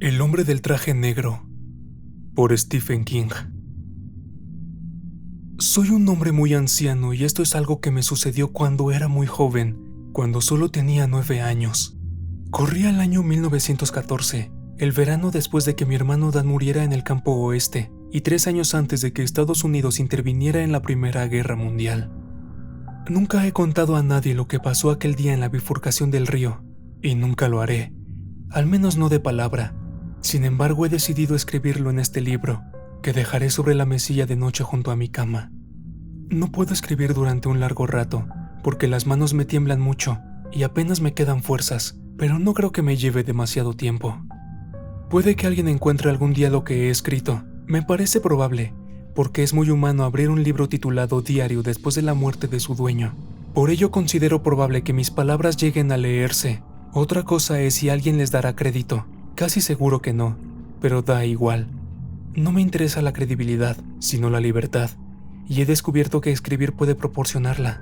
El hombre del traje negro, por Stephen King. Soy un hombre muy anciano y esto es algo que me sucedió cuando era muy joven, cuando solo tenía 9 años. Corría el año 1914, el verano después de que mi hermano Dan muriera en el campo oeste y 3 años antes de que Estados Unidos interviniera en la Primera Guerra Mundial. Nunca he contado a nadie lo que pasó aquel día en la bifurcación del río, y nunca lo haré, al menos no de palabra. Sin embargo, he decidido escribirlo en este libro, que dejaré sobre la mesilla de noche junto a mi cama. No puedo escribir durante un largo rato, porque las manos me tiemblan mucho y apenas me quedan fuerzas, pero no creo que me lleve demasiado tiempo. Puede que alguien encuentre algún día lo que he escrito, me parece probable, porque es muy humano abrir un libro titulado Diario después de la muerte de su dueño. Por ello considero probable que mis palabras lleguen a leerse. Otra cosa es si alguien les dará crédito. Casi seguro que no, pero da igual. No me interesa la credibilidad, sino la libertad, y he descubierto que escribir puede proporcionarla.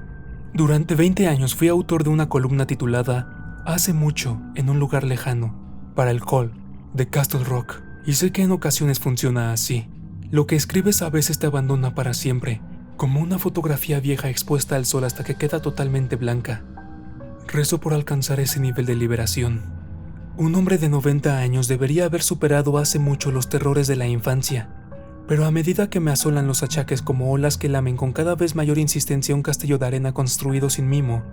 Durante 20 años fui autor de una columna titulada Hace mucho, en un lugar lejano, para el Call de Castle Rock, y sé que en ocasiones funciona así. Lo que escribes a veces te abandona para siempre, como una fotografía vieja expuesta al sol hasta que queda totalmente blanca. Rezo por alcanzar ese nivel de liberación. Un hombre de 90 años debería haber superado hace mucho los terrores de la infancia, pero a medida que me asolan los achaques como olas que lamen con cada vez mayor insistencia un castillo de arena construido sin mimo,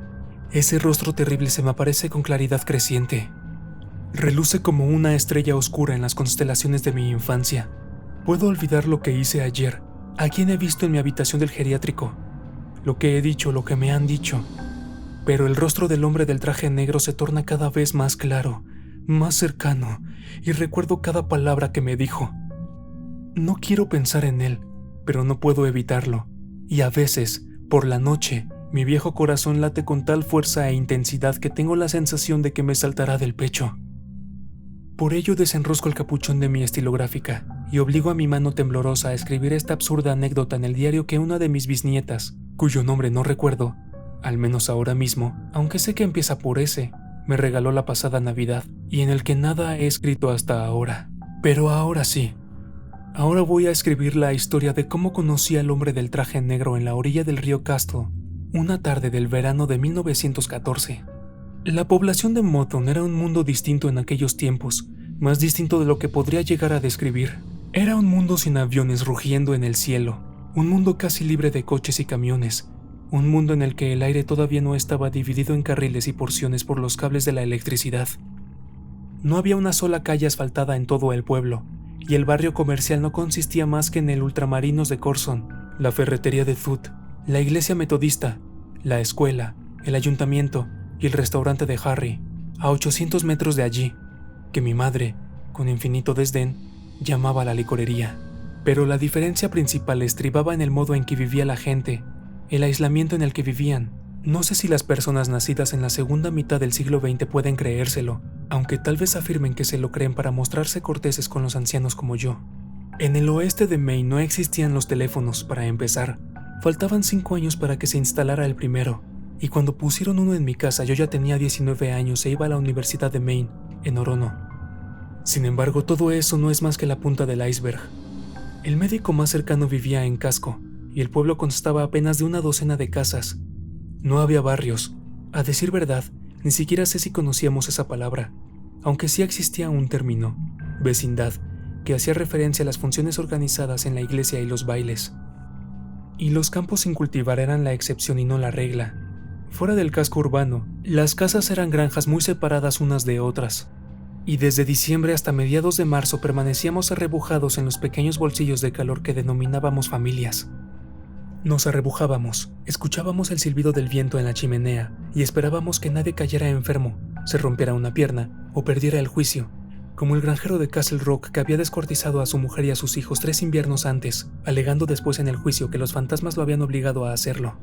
ese rostro terrible se me aparece con claridad creciente. Reluce como una estrella oscura en las constelaciones de mi infancia. Puedo olvidar lo que hice ayer, a quien he visto en mi habitación del geriátrico, lo que he dicho, lo que me han dicho, pero el rostro del hombre del traje negro se torna cada vez más claro, más cercano, y recuerdo cada palabra que me dijo. No quiero pensar en él, pero no puedo evitarlo, y a veces, por la noche, mi viejo corazón late con tal fuerza e intensidad que tengo la sensación de que me saltará del pecho. Por ello desenrosco el capuchón de mi estilográfica y obligo a mi mano temblorosa a escribir esta absurda anécdota en el diario que una de mis bisnietas, cuyo nombre no recuerdo, al menos ahora mismo, aunque sé que empieza por ese, me regaló la pasada Navidad, y en el que nada he escrito hasta ahora. Pero ahora sí. Ahora voy a escribir la historia de cómo conocí al hombre del traje negro en la orilla del río Castle, una tarde del verano de 1914. La población de Moton era un mundo distinto en aquellos tiempos, más distinto de lo que podría llegar a describir. Era un mundo sin aviones rugiendo en el cielo, un mundo casi libre de coches y camiones, un mundo en el que el aire todavía no estaba dividido en carriles y porciones por los cables de la electricidad. No había una sola calle asfaltada en todo el pueblo, y el barrio comercial no consistía más que en el Ultramarinos de Corson, la ferretería de Thud, la iglesia metodista, la escuela, el ayuntamiento y el restaurante de Harry, a 800 metros de allí, que mi madre, con infinito desdén, llamaba la licorería. Pero la diferencia principal estribaba en el modo en que vivía la gente, el aislamiento en el que vivían. No sé si las personas nacidas en la segunda mitad del siglo XX pueden creérselo, aunque tal vez afirmen que se lo creen para mostrarse corteses con los ancianos como yo. En el oeste de Maine no existían los teléfonos, para empezar. Faltaban 5 años para que se instalara el primero, y cuando pusieron uno en mi casa yo ya tenía 19 años e iba a la Universidad de Maine, en Orono. Sin embargo, todo eso no es más que la punta del iceberg. El médico más cercano vivía en Casco, y el pueblo constaba apenas de una docena de casas. No había barrios. A decir verdad, ni siquiera sé si conocíamos esa palabra, aunque sí existía un término, vecindad, que hacía referencia a las funciones organizadas en la iglesia y los bailes. Y los campos sin cultivar eran la excepción y no la regla. Fuera del casco urbano, las casas eran granjas muy separadas unas de otras, y desde diciembre hasta mediados de marzo permanecíamos arrebujados en los pequeños bolsillos de calor que denominábamos familias. Nos arrebujábamos, escuchábamos el silbido del viento en la chimenea y esperábamos que nadie cayera enfermo, se rompiera una pierna o perdiera el juicio, como el granjero de Castle Rock que había descuartizado a su mujer y a sus hijos 3 inviernos antes, alegando después en el juicio que los fantasmas lo habían obligado a hacerlo.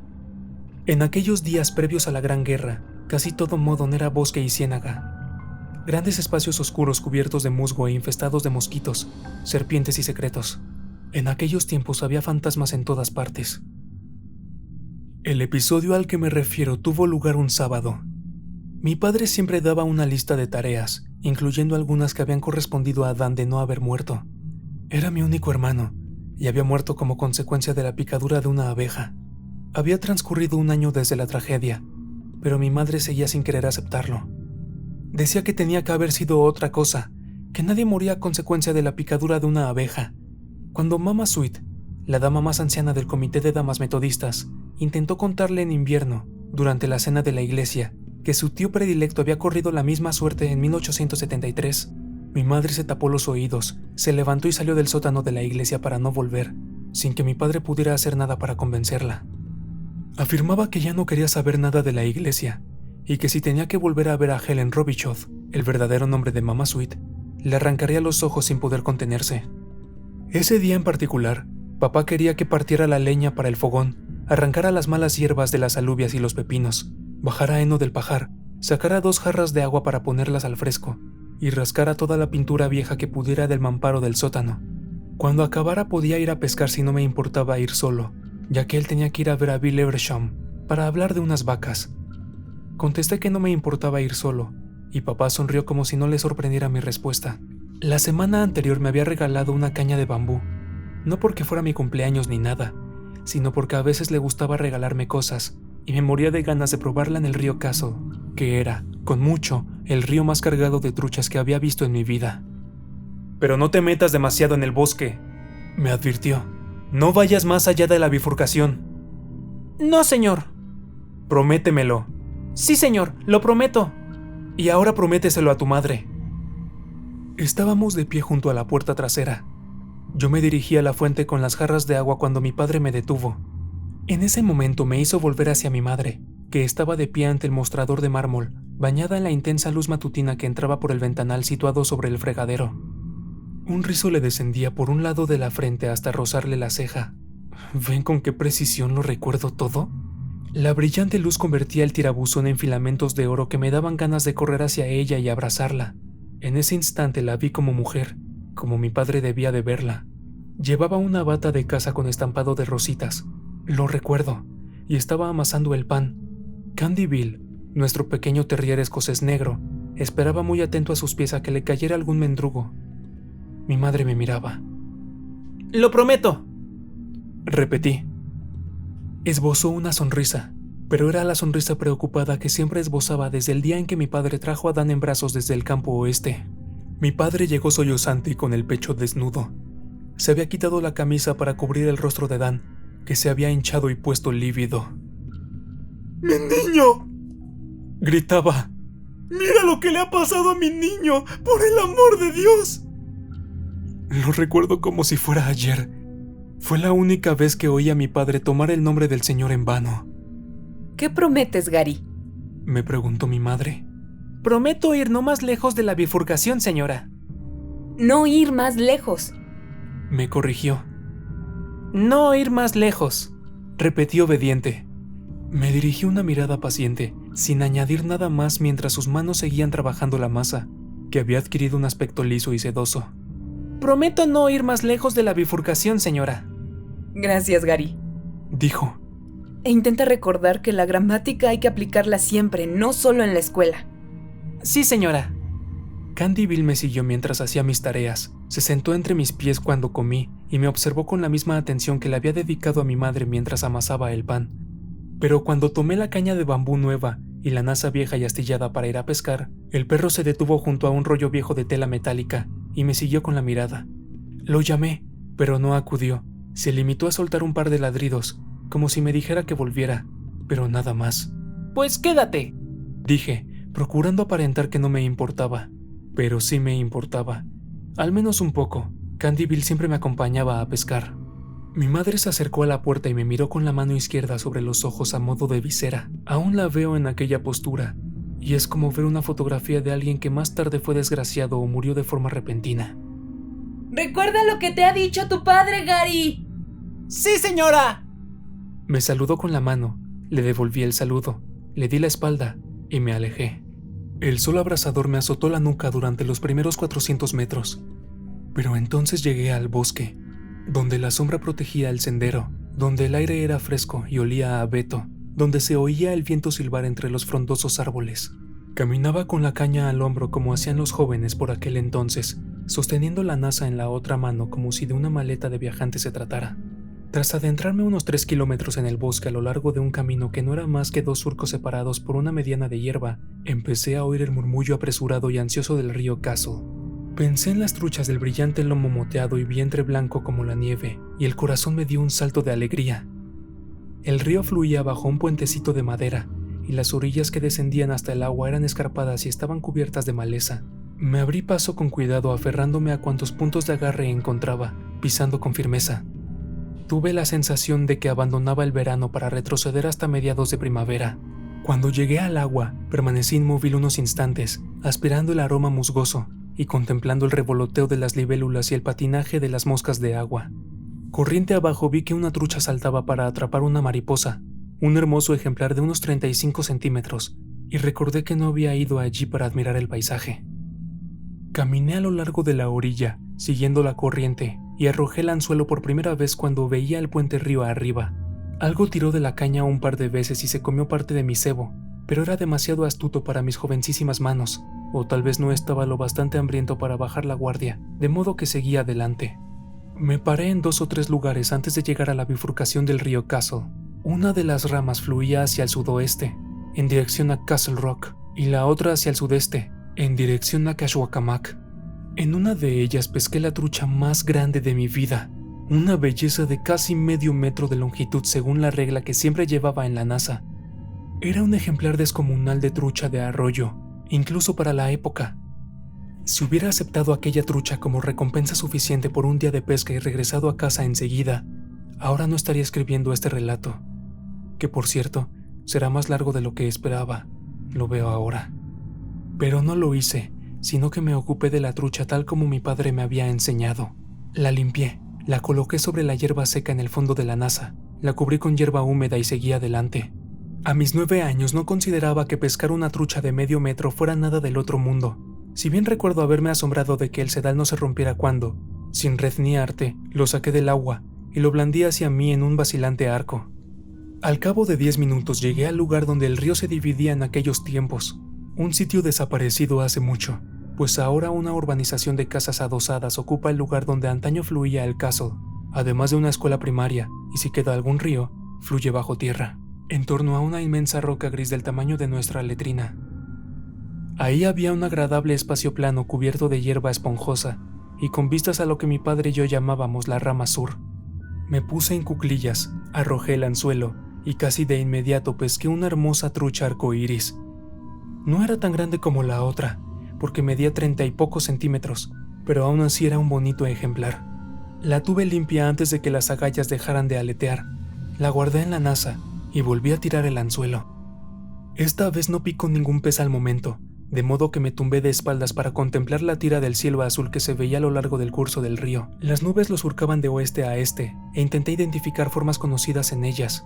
En aquellos días previos a la Gran Guerra, casi todo Moton era bosque y ciénaga. Grandes espacios oscuros cubiertos de musgo e infestados de mosquitos, serpientes y secretos. En aquellos tiempos había fantasmas en todas partes. El episodio al que me refiero tuvo lugar un sábado. Mi padre siempre daba una lista de tareas, incluyendo algunas que habían correspondido a Adán de no haber muerto. Era mi único hermano, y había muerto como consecuencia de la picadura de una abeja. Había transcurrido 1 año desde la tragedia, pero mi madre seguía sin querer aceptarlo. Decía que tenía que haber sido otra cosa, que nadie moría a consecuencia de la picadura de una abeja. Cuando Mama Sweet, la dama más anciana del comité de damas metodistas, intentó contarle en invierno, durante la cena de la iglesia, que su tío predilecto había corrido la misma suerte en 1873, mi madre se tapó los oídos, se levantó y salió del sótano de la iglesia para no volver, sin que mi padre pudiera hacer nada para convencerla. Afirmaba que ya no quería saber nada de la iglesia, y que si tenía que volver a ver a Helen Robichaud, el verdadero nombre de Mama Sweet, le arrancaría los ojos sin poder contenerse. Ese día en particular, papá quería que partiera la leña para el fogón, arrancara las malas hierbas de las alubias y los pepinos, bajara heno del pajar, sacara 2 jarras de agua para ponerlas al fresco, y rascara toda la pintura vieja que pudiera del mamparo del sótano. Cuando acabara podía ir a pescar si no me importaba ir solo, ya que él tenía que ir a ver a Bill Eversham para hablar de unas vacas. Contesté que no me importaba ir solo, y papá sonrió como si no le sorprendiera mi respuesta. La semana anterior me había regalado una caña de bambú, no porque fuera mi cumpleaños ni nada, sino porque a veces le gustaba regalarme cosas, y me moría de ganas de probarla en el río Caso, que era, con mucho, el río más cargado de truchas que había visto en mi vida. «Pero no te metas demasiado en el bosque», me advirtió. «No vayas más allá de la bifurcación». «No, señor». «Prométemelo». «Sí, señor, lo prometo». «Y ahora prométeselo a tu madre». Estábamos de pie junto a la puerta trasera. Yo me dirigí a la fuente con las jarras de agua cuando mi padre me detuvo. En ese momento me hizo volver hacia mi madre, que estaba de pie ante el mostrador de mármol, bañada en la intensa luz matutina que entraba por el ventanal situado sobre el fregadero. Un rizo le descendía por un lado de la frente hasta rozarle la ceja. ¿Ven con qué precisión lo recuerdo todo? La brillante luz convertía el tirabuzón en filamentos de oro que me daban ganas de correr hacia ella y abrazarla. En ese instante la vi como mujer, como mi padre debía de verla. Llevaba una bata de casa con estampado de rositas, lo recuerdo, y estaba amasando el pan. Candy Bill, nuestro pequeño terrier escocés negro, esperaba muy atento a sus pies a que le cayera algún mendrugo. Mi madre me miraba. «Lo prometo», repetí. Esbozó una sonrisa, pero era la sonrisa preocupada que siempre esbozaba desde el día en que mi padre trajo a Dan en brazos desde el campo oeste. Mi padre llegó sollozante y con el pecho desnudo. Se había quitado la camisa para cubrir el rostro de Dan, que se había hinchado y puesto lívido. «¡Mi niño!», gritaba. «¡Mira lo que le ha pasado a mi niño! ¡Por el amor de Dios!». Lo recuerdo como si fuera ayer. Fue la única vez que oí a mi padre tomar el nombre del Señor en vano. ¿Qué prometes, Gary?, me preguntó mi madre. «Prometo ir no más lejos de la bifurcación, señora». «No ir más lejos», me corrigió. «No ir más lejos», repetí obediente. Me dirigió una mirada paciente, sin añadir nada más mientras sus manos seguían trabajando la masa, que había adquirido un aspecto liso y sedoso. «Prometo no ir más lejos de la bifurcación, señora». «Gracias, Gary», dijo. «E intenta recordar que la gramática hay que aplicarla siempre, no solo en la escuela». «Sí, señora». Candy Bill me siguió mientras hacía mis tareas. Se sentó entre mis pies cuando comí y me observó con la misma atención que le había dedicado a mi madre mientras amasaba el pan. Pero cuando tomé la caña de bambú nueva y la nasa vieja y astillada para ir a pescar, el perro se detuvo junto a un rollo viejo de tela metálica y me siguió con la mirada. Lo llamé, pero no acudió. Se limitó a soltar un par de ladridos, como si me dijera que volviera, pero nada más. «Pues quédate», dije, procurando aparentar que no me importaba. Pero sí me importaba. Al menos un poco. Candy Bill siempre me acompañaba a pescar. Mi madre se acercó a la puerta y me miró con la mano izquierda sobre los ojos a modo de visera. Aún la veo en aquella postura, y es como ver una fotografía de alguien que más tarde fue desgraciado o murió de forma repentina. «Recuerda lo que te ha dicho tu padre, Gary». «Sí, señora». Me saludó con la mano, le devolví el saludo, le di la espalda y me alejé. El sol abrasador me azotó la nuca durante los primeros 400 metros, pero entonces llegué al bosque, donde la sombra protegía el sendero, donde el aire era fresco y olía a abeto, donde se oía el viento silbar entre los frondosos árboles. Caminaba con la caña al hombro como hacían los jóvenes por aquel entonces, sosteniendo la nasa en la otra mano como si de una maleta de viajante se tratara. Tras adentrarme unos 3 kilómetros en el bosque a lo largo de un camino que no era más que 2 surcos separados por una mediana de hierba, empecé a oír el murmullo apresurado y ansioso del río Castle. Pensé en las truchas del brillante lomo moteado y vientre blanco como la nieve, y el corazón me dio un salto de alegría. El río fluía bajo un puentecito de madera, y las orillas que descendían hasta el agua eran escarpadas y estaban cubiertas de maleza. Me abrí paso con cuidado, aferrándome a cuantos puntos de agarre encontraba, pisando con firmeza. Tuve la sensación de que abandonaba el verano para retroceder hasta mediados de primavera. Cuando llegué al agua, permanecí inmóvil unos instantes, aspirando el aroma musgoso y contemplando el revoloteo de las libélulas y el patinaje de las moscas de agua. Corriente abajo vi que una trucha saltaba para atrapar una mariposa, un hermoso ejemplar de unos 35 centímetros, y recordé que no había ido allí para admirar el paisaje. Caminé a lo largo de la orilla, siguiendo la corriente, y arrojé el anzuelo por primera vez cuando veía el puente río arriba. Algo tiró de la caña un par de veces y se comió parte de mi cebo, pero era demasiado astuto para mis jovencísimas manos, o tal vez no estaba lo bastante hambriento para bajar la guardia, de modo que seguí adelante. Me paré en 2 o 3 lugares antes de llegar a la bifurcación del río Castle. Una de las ramas fluía hacia el sudoeste, en dirección a Castle Rock, y la otra hacia el sudeste, en dirección a Kashwakamak. En una de ellas pesqué la trucha más grande de mi vida, una belleza de casi medio metro de longitud según la regla que siempre llevaba en la nasa. Era un ejemplar descomunal de trucha de arroyo, incluso para la época. Si hubiera aceptado aquella trucha como recompensa suficiente por un día de pesca y regresado a casa enseguida, ahora no estaría escribiendo este relato, que por cierto, será más largo de lo que esperaba, lo veo ahora. Pero no lo hice, sino que me ocupé de la trucha tal como mi padre me había enseñado. La limpié, la coloqué sobre la hierba seca en el fondo de la nasa, la cubrí con hierba húmeda y seguí adelante. A mis 9 años no consideraba que pescar una trucha de medio metro fuera nada del otro mundo. Si bien recuerdo haberme asombrado de que el sedal no se rompiera cuando, sin red ni arte, lo saqué del agua y lo blandí hacia mí en un vacilante arco. Al cabo de 10 minutos llegué al lugar donde el río se dividía en aquellos tiempos, un sitio desaparecido hace mucho, pues ahora una urbanización de casas adosadas ocupa el lugar donde antaño fluía el Castle, además de una escuela primaria, y si queda algún río, fluye bajo tierra, en torno a una inmensa roca gris del tamaño de nuestra letrina. Ahí había un agradable espacio plano cubierto de hierba esponjosa y con vistas a lo que mi padre y yo llamábamos la rama sur. Me puse en cuclillas, arrojé el anzuelo y casi de inmediato pesqué una hermosa trucha arcoíris. No era tan grande como la otra, porque medía 30 y pocos centímetros, pero aún así era un bonito ejemplar. La tuve limpia antes de que las agallas dejaran de aletear, la guardé en la nasa y volví a tirar el anzuelo. Esta vez no picó ningún pez al momento, de modo que me tumbé de espaldas para contemplar la tira del cielo azul que se veía a lo largo del curso del río. Las nubes lo surcaban de oeste a este, e intenté identificar formas conocidas en ellas.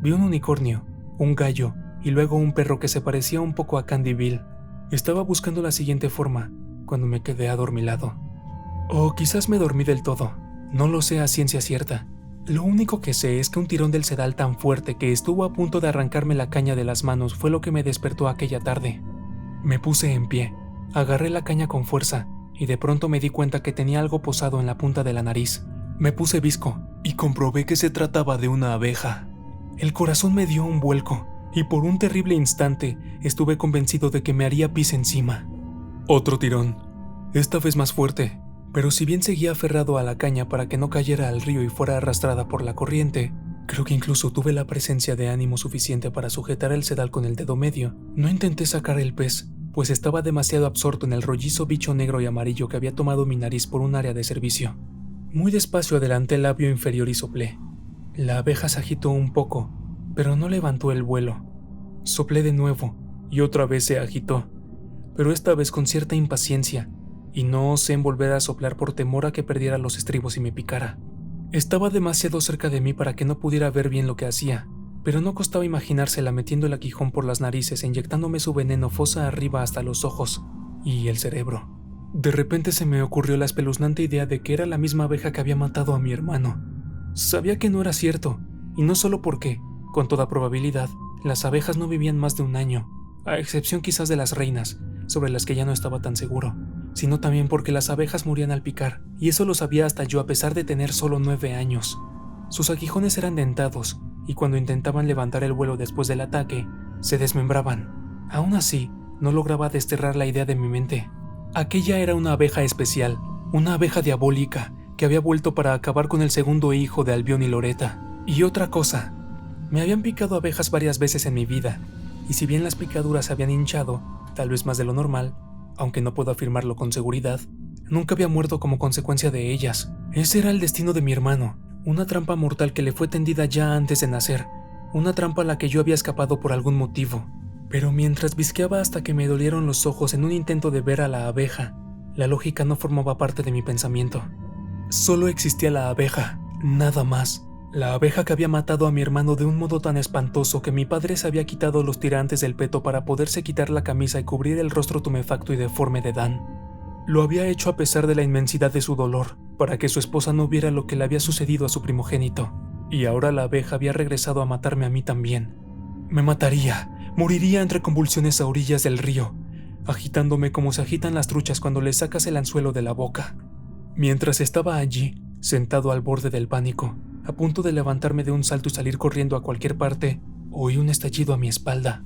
Vi un unicornio, un gallo, y luego un perro que se parecía un poco a Candy Bill. Estaba buscando la siguiente forma, cuando me quedé adormilado. O quizás me dormí del todo, no lo sé a ciencia cierta. Lo único que sé es que un tirón del sedal tan fuerte que estuvo a punto de arrancarme la caña de las manos fue lo que me despertó aquella tarde. Me puse en pie, agarré la caña con fuerza y de pronto me di cuenta que tenía algo posado en la punta de la nariz. Me puse visco y comprobé que se trataba de una abeja. El corazón me dio un vuelco y por un terrible instante estuve convencido de que me haría pis encima. Otro tirón, esta vez más fuerte, pero si bien seguía aferrado a la caña para que no cayera al río y fuera arrastrada por la corriente, creo que incluso tuve la presencia de ánimo suficiente para sujetar el sedal con el dedo medio. No intenté sacar el pez, pues estaba demasiado absorto en el rollizo bicho negro y amarillo que había tomado mi nariz por un área de servicio. Muy despacio adelanté el labio inferior y soplé. La abeja se agitó un poco, pero no levantó el vuelo. Soplé de nuevo, y otra vez se agitó, pero esta vez con cierta impaciencia, y no osé en volver a soplar por temor a que perdiera los estribos y me picara. Estaba demasiado cerca de mí para que no pudiera ver bien lo que hacía, pero no costaba imaginársela metiendo el aguijón por las narices e inyectándome su veneno fosa arriba hasta los ojos y el cerebro. De repente se me ocurrió la espeluznante idea de que era la misma abeja que había matado a mi hermano. Sabía que no era cierto, y no solo porque, con toda probabilidad, las abejas no vivían más de 1 año, a excepción quizás de las reinas, sobre las que ya no estaba tan seguro, sino también porque las abejas morían al picar, y eso lo sabía hasta yo a pesar de tener solo 9 años. Sus aguijones eran dentados, y cuando intentaban levantar el vuelo después del ataque, se desmembraban. Aún así, no lograba desterrar la idea de mi mente. Aquella era una abeja especial, una abeja diabólica, que había vuelto para acabar con el segundo hijo de Albión y Loreta. Y otra cosa, me habían picado abejas varias veces en mi vida, y si bien las picaduras se habían hinchado, tal vez más de lo normal, aunque no puedo afirmarlo con seguridad, nunca había muerto como consecuencia de ellas. Ese era el destino de mi hermano, una trampa mortal que le fue tendida ya antes de nacer, una trampa a la que yo había escapado por algún motivo. Pero mientras visqueaba hasta que me dolieron los ojos en un intento de ver a la abeja, la lógica no formaba parte de mi pensamiento. Solo existía la abeja, nada más. La abeja que había matado a mi hermano de un modo tan espantoso que mi padre se había quitado los tirantes del peto para poderse quitar la camisa y cubrir el rostro tumefacto y deforme de Dan. Lo había hecho a pesar de la inmensidad de su dolor, para que su esposa no viera lo que le había sucedido a su primogénito. Y ahora la abeja había regresado a matarme a mí también. Me mataría, moriría entre convulsiones a orillas del río, agitándome como se agitan las truchas cuando le sacas el anzuelo de la boca. Mientras estaba allí, sentado al borde del pánico, a punto de levantarme de un salto y salir corriendo a cualquier parte, oí un estallido a mi espalda.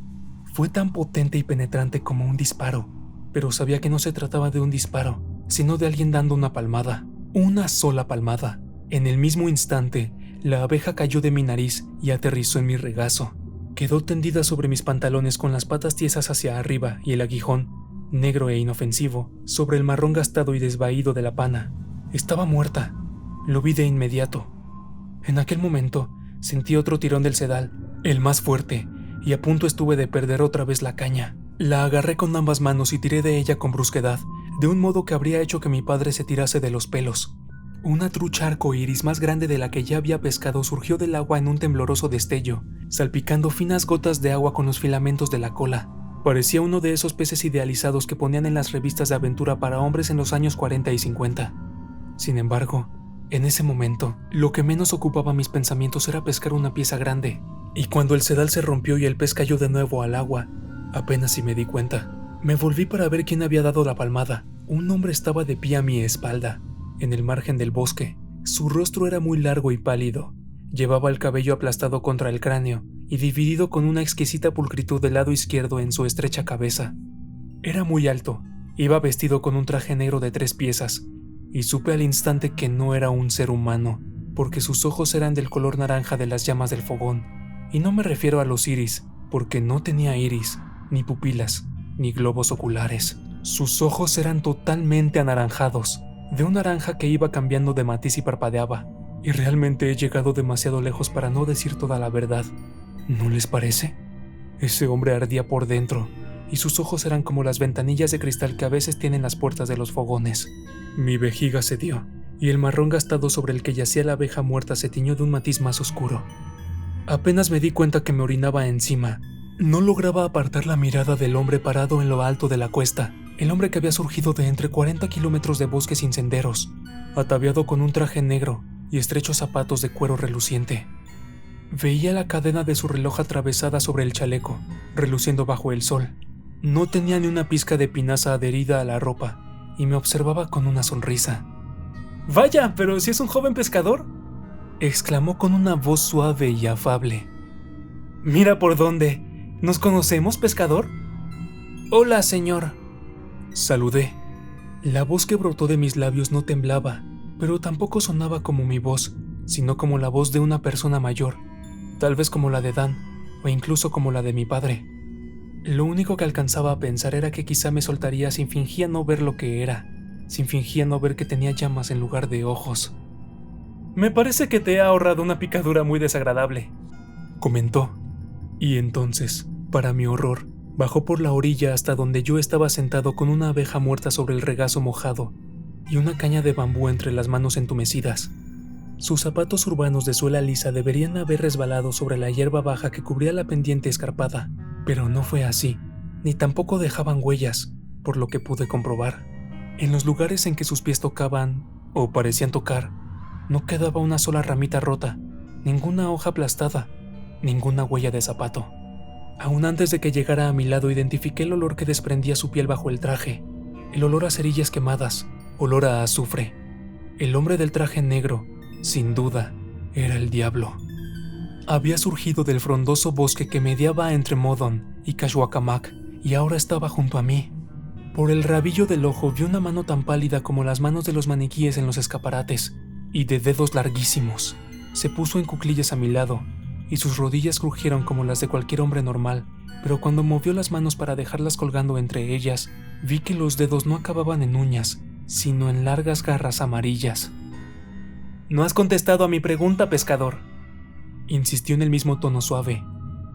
Fue tan potente y penetrante como un disparo, pero sabía que no se trataba de un disparo, sino de alguien dando una palmada. Una sola palmada. En el mismo instante, la abeja cayó de mi nariz y aterrizó en mi regazo. Quedó tendida sobre mis pantalones con las patas tiesas hacia arriba y el aguijón, negro e inofensivo, sobre el marrón gastado y desvaído de la pana. Estaba muerta. Lo vi de inmediato. En aquel momento, sentí otro tirón del sedal, el más fuerte, y a punto estuve de perder otra vez la caña. La agarré con ambas manos y tiré de ella con brusquedad, de un modo que habría hecho que mi padre se tirase de los pelos. Una trucha arcoíris más grande de la que ya había pescado surgió del agua en un tembloroso destello, salpicando finas gotas de agua con los filamentos de la cola. Parecía uno de esos peces idealizados que ponían en las revistas de aventura para hombres en los años 40 y 50. Sin embargo, en ese momento, lo que menos ocupaba mis pensamientos era pescar una pieza grande, y cuando el sedal se rompió y el pez cayó de nuevo al agua, apenas si me di cuenta. Me volví para ver quién había dado la palmada. Un hombre estaba de pie a mi espalda, en el margen del bosque. Su rostro era muy largo y pálido. Llevaba el cabello aplastado contra el cráneo y dividido con una exquisita pulcritud del lado izquierdo en su estrecha cabeza. Era muy alto, iba vestido con un traje negro de 3 piezas, y supe al instante que no era un ser humano, porque sus ojos eran del color naranja de las llamas del fogón. Y no me refiero a los iris, porque no tenía iris, ni pupilas, ni globos oculares. Sus ojos eran totalmente anaranjados, de un naranja que iba cambiando de matiz y parpadeaba. Y realmente he llegado demasiado lejos para no decir toda la verdad. ¿No les parece? Ese hombre ardía por dentro, y sus ojos eran como las ventanillas de cristal que a veces tienen las puertas de los fogones. Mi vejiga cedió, y el marrón gastado sobre el que yacía la abeja muerta se tiñó de un matiz más oscuro. Apenas me di cuenta que me orinaba encima. No lograba apartar la mirada del hombre parado en lo alto de la cuesta, el hombre que había surgido de entre 40 kilómetros de bosque sin senderos, ataviado con un traje negro y estrechos zapatos de cuero reluciente. Veía la cadena de su reloj atravesada sobre el chaleco, reluciendo bajo el sol. No tenía ni una pizca de pinaza adherida a la ropa, y me observaba con una sonrisa. «¡Vaya, pero si es un joven pescador!», exclamó con una voz suave y afable. «Mira por dónde. ¿Nos conocemos, pescador?». «Hola, señor», saludé. La voz que brotó de mis labios no temblaba, pero tampoco sonaba como mi voz, sino como la voz de una persona mayor, tal vez como la de Dan, o incluso como la de mi padre. Lo único que alcanzaba a pensar era que quizá me soltaría si fingía no ver lo que era, si fingía no ver que tenía llamas en lugar de ojos. «Me parece que te ha ahorrado una picadura muy desagradable», comentó. Y entonces, para mi horror, bajó por la orilla hasta donde yo estaba sentado con una abeja muerta sobre el regazo mojado y una caña de bambú entre las manos entumecidas. Sus zapatos urbanos de suela lisa deberían haber resbalado sobre la hierba baja que cubría la pendiente escarpada, pero no fue así, ni tampoco dejaban huellas, por lo que pude comprobar. En los lugares en que sus pies tocaban, o parecían tocar, no quedaba una sola ramita rota, ninguna hoja aplastada, ninguna huella de zapato. Aún antes de que llegara a mi lado, identifiqué el olor que desprendía su piel bajo el traje. El olor a cerillas quemadas, olor a azufre. El hombre del traje negro, sin duda, era el diablo. Había surgido del frondoso bosque que mediaba entre Modon y Kashwakamak y ahora estaba junto a mí. Por el rabillo del ojo vi una mano tan pálida como las manos de los maniquíes en los escaparates y de dedos larguísimos. Se puso en cuclillas a mi lado y sus rodillas crujieron como las de cualquier hombre normal, pero cuando movió las manos para dejarlas colgando entre ellas, vi que los dedos no acababan en uñas, sino en largas garras amarillas. «No has contestado a mi pregunta, pescador», insistió en el mismo tono suave.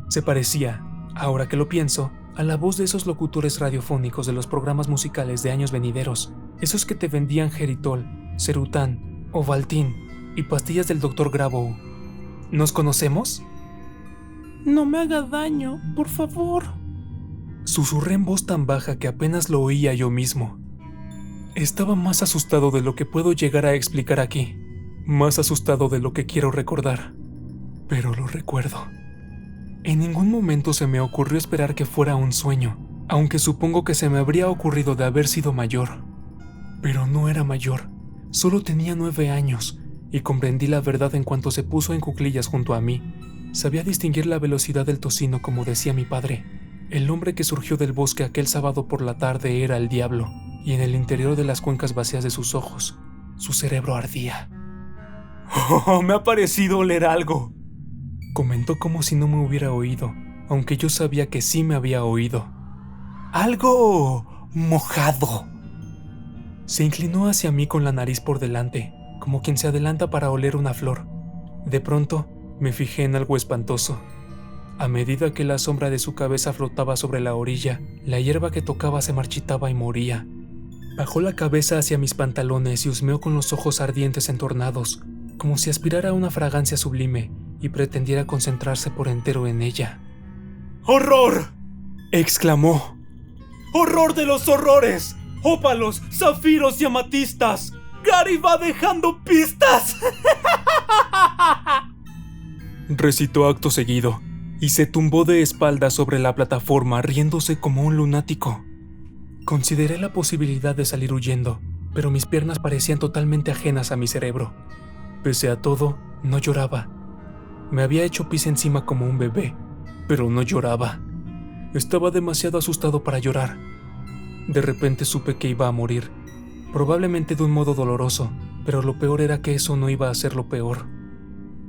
Se parecía, ahora que lo pienso, a la voz de esos locutores radiofónicos de los programas musicales de años venideros, esos que te vendían Geritol, Cerután, Ovaltine y pastillas del Dr. Grabow. ¿Nos conocemos? «No me haga daño, por favor», susurré en voz tan baja que apenas lo oía yo mismo. Estaba más asustado de lo que puedo llegar a explicar aquí, más asustado de lo que quiero recordar, pero lo recuerdo. En ningún momento se me ocurrió esperar que fuera un sueño, aunque supongo que se me habría ocurrido de haber sido mayor. Pero no era mayor, solo tenía 9 años, y comprendí la verdad en cuanto se puso en cuclillas junto a mí. Sabía distinguir la velocidad del tocino, como decía mi padre. El hombre que surgió del bosque aquel sábado por la tarde era el diablo, y en el interior de las cuencas vacías de sus ojos, su cerebro ardía. «Oh, me ha parecido oler algo», comentó como si no me hubiera oído, aunque yo sabía que sí me había oído. «Algo mojado». Se inclinó hacia mí con la nariz por delante, como quien se adelanta para oler una flor. De pronto, me fijé en algo espantoso. A medida que la sombra de su cabeza flotaba sobre la orilla, la hierba que tocaba se marchitaba y moría. Bajó la cabeza hacia mis pantalones y husmeó con los ojos ardientes entornados, como si aspirara una fragancia sublime y pretendiera concentrarse por entero en ella. «¡Horror!», exclamó. «¡Horror de los horrores! ¡Ópalos, zafiros y amatistas! ¡Gary va dejando pistas!», recitó acto seguido, y se tumbó de espaldas sobre la plataforma riéndose como un lunático. Consideré la posibilidad de salir huyendo, pero mis piernas parecían totalmente ajenas a mi cerebro. Pese a todo, no lloraba. Me había hecho pis encima como un bebé, pero no lloraba. Estaba demasiado asustado para llorar. De repente supe que iba a morir, probablemente de un modo doloroso, pero lo peor era que eso no iba a ser lo peor.